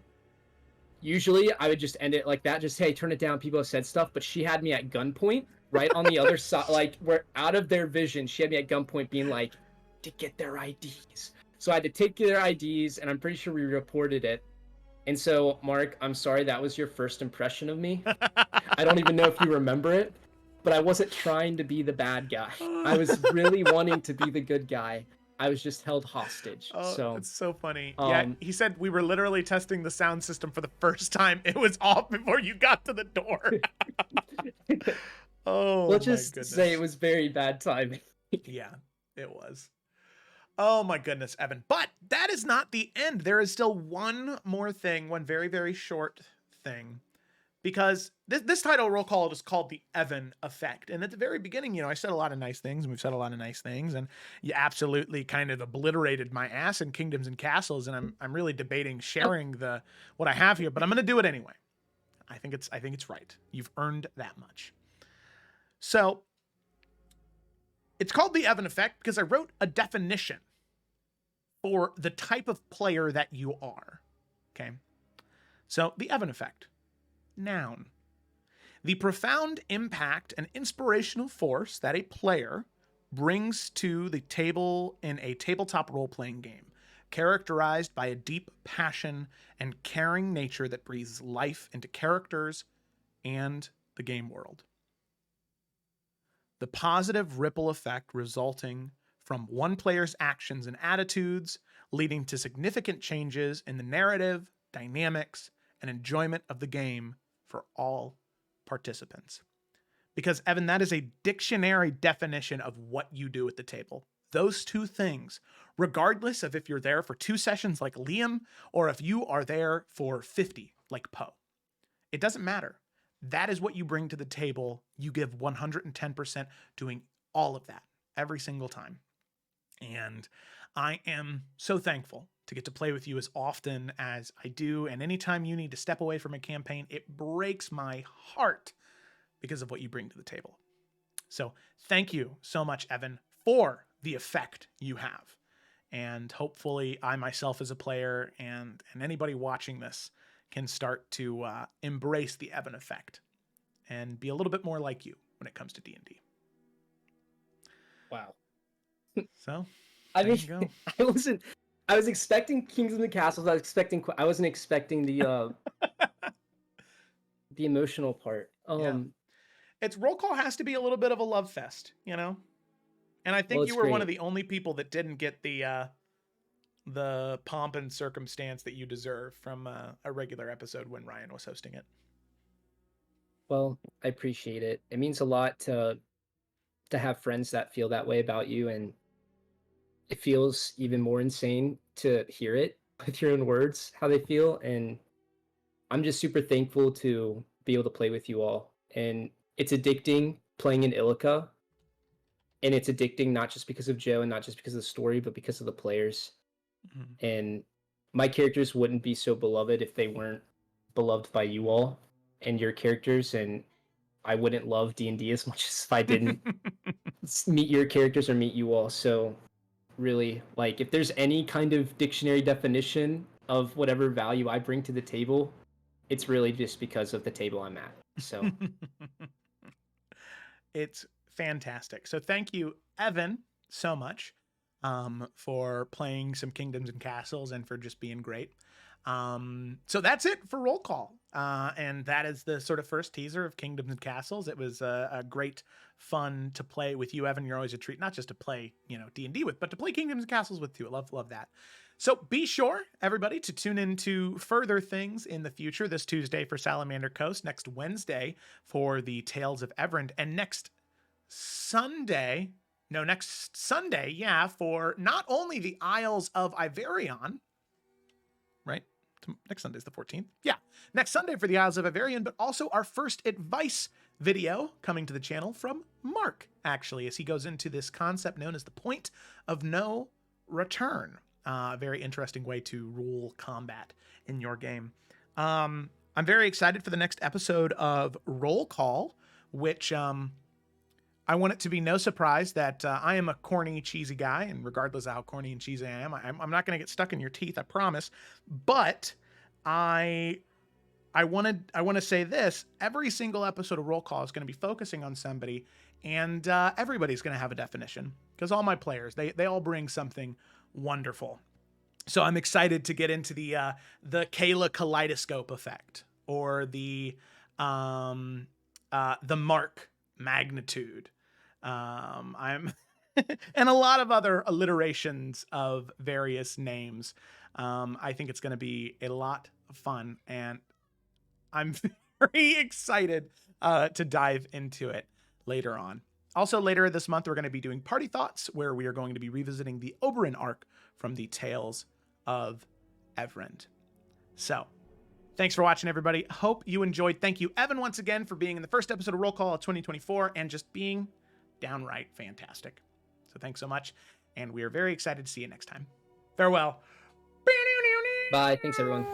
Usually, I would just end it like that, just, hey, turn it down. People have said stuff, but she had me at gunpoint, right on the other side, like, we're out of their vision. She had me at gunpoint being like, to get their IDs. So I had to take their IDs, and I'm pretty sure we reported it. And so, Mark, I'm sorry, that was your first impression of me. I don't even know if you remember it, but I wasn't trying to be the bad guy. I was really wanting to be the good guy. I was just held hostage. Oh, so it's so funny. Yeah, he said we were literally testing the sound system for the first time. It was off before you got to the door. Oh, let's just goodness. say it was very bad timing. Yeah, it was. Oh my goodness, Evan. But that is not the end. There is still one more thing, one very, very short thing. Because this title roll call is called the Evan Effect. And at the very beginning, I said a lot of nice things, and we've said a lot of nice things, and you absolutely kind of obliterated my ass in Kingdoms and Castles, and I'm really debating sharing what I have here, but I'm going to do it anyway. I think it's right. You've earned that much. So it's called the Evan Effect because I wrote a definition for the type of player that you are. Okay. So the Evan Effect. Noun. The profound impact and inspirational force that a player brings to the table in a tabletop role-playing game, characterized by a deep passion and caring nature that breathes life into characters and the game world. The positive ripple effect resulting from one player's actions and attitudes, leading to significant changes in the narrative, dynamics, and enjoyment of the game for all participants. Because, Evan, that is a dictionary definition of what you do at the table. those two things, regardless of if you're there for 2 sessions like Liam, or if you are there for 50 like Poe. It doesn't matter. That is what you bring to the table. You give 110% doing all of that every single time. And I am so thankful to get to play with you as often as I do. And anytime you need to step away from a campaign, it breaks my heart because of what you bring to the table. So thank you so much, Evan, for the effect you have. And hopefully I myself as a player and anybody watching this can start to embrace the Evan effect and be a little bit more like you when it comes to D&D. Wow. So, I there mean, you go. I was expecting Kingdoms and Castles. I wasn't expecting the the emotional part. Yeah. It's roll call has to be a little bit of a love fest, you know? And I think Well, you it's were one great. of the only people that didn't get the pomp and circumstance that you deserve from a regular episode when Ryan was hosting it. Well, I appreciate it. It means a lot to have friends that feel that way about you, and it feels even more insane to hear it with your own words how they feel. And I'm just super thankful to be able to play with you all. And it's addicting playing in Illca, and it's addicting not just because of Joe and not just because of the story, but because of the players. Mm-hmm. And my characters wouldn't be so beloved if they weren't beloved by you all and your characters. And I wouldn't love D&D as much as if I didn't meet your characters or meet you all. So really, like, if there's any kind of dictionary definition of whatever value I bring to the table, it's really just because of the table I'm at. So It's fantastic. So thank you, Evan, so much for playing some Kingdoms and Castles and for just being great. So that's it for roll call. And that is the sort of first teaser of Kingdoms and Castles. It was a great fun to play with you, Evan. You're always a treat, not just to play, D&D with, but to play Kingdoms and Castles with too. I love that. So be sure, everybody, to tune into further things in the future this Tuesday for Salamander Coast, next Wednesday for the Tales of Everend, and next Sunday, for not only the Isles of Iverion, right? Next Sunday's the 14th. Yeah, next Sunday for the Isles of Iverion, but also our first advice video coming to the channel from Mark, actually, as he goes into this concept known as the point of no return. A very interesting way to rule combat in your game. I'm very excited for the next episode of Roll Call, which I want it to be no surprise that I am a corny, cheesy guy, and regardless of how corny and cheesy I am, I'm not going to get stuck in your teeth, I promise. But I want to say this: every single episode of Roll Call is going to be focusing on somebody, and everybody's going to have a definition because all my players they all bring something wonderful. So I'm excited to get into the Kayla kaleidoscope effect or the Mark magnitude. I'm and a lot of other alliterations of various names. I think it's going to be a lot of fun, and I'm very excited to dive into it later on. Also, later this month, we're going to be doing Party Thoughts, where we are going to be revisiting the Oberyn arc from the Tales of Everend. So, thanks for watching, everybody. Hope you enjoyed. Thank you, Evan, once again, for being in the first episode of Roll Call of 2024 and just being downright fantastic. So thanks so much, and we are very excited to see you next time. Farewell. bye. Thanks, everyone.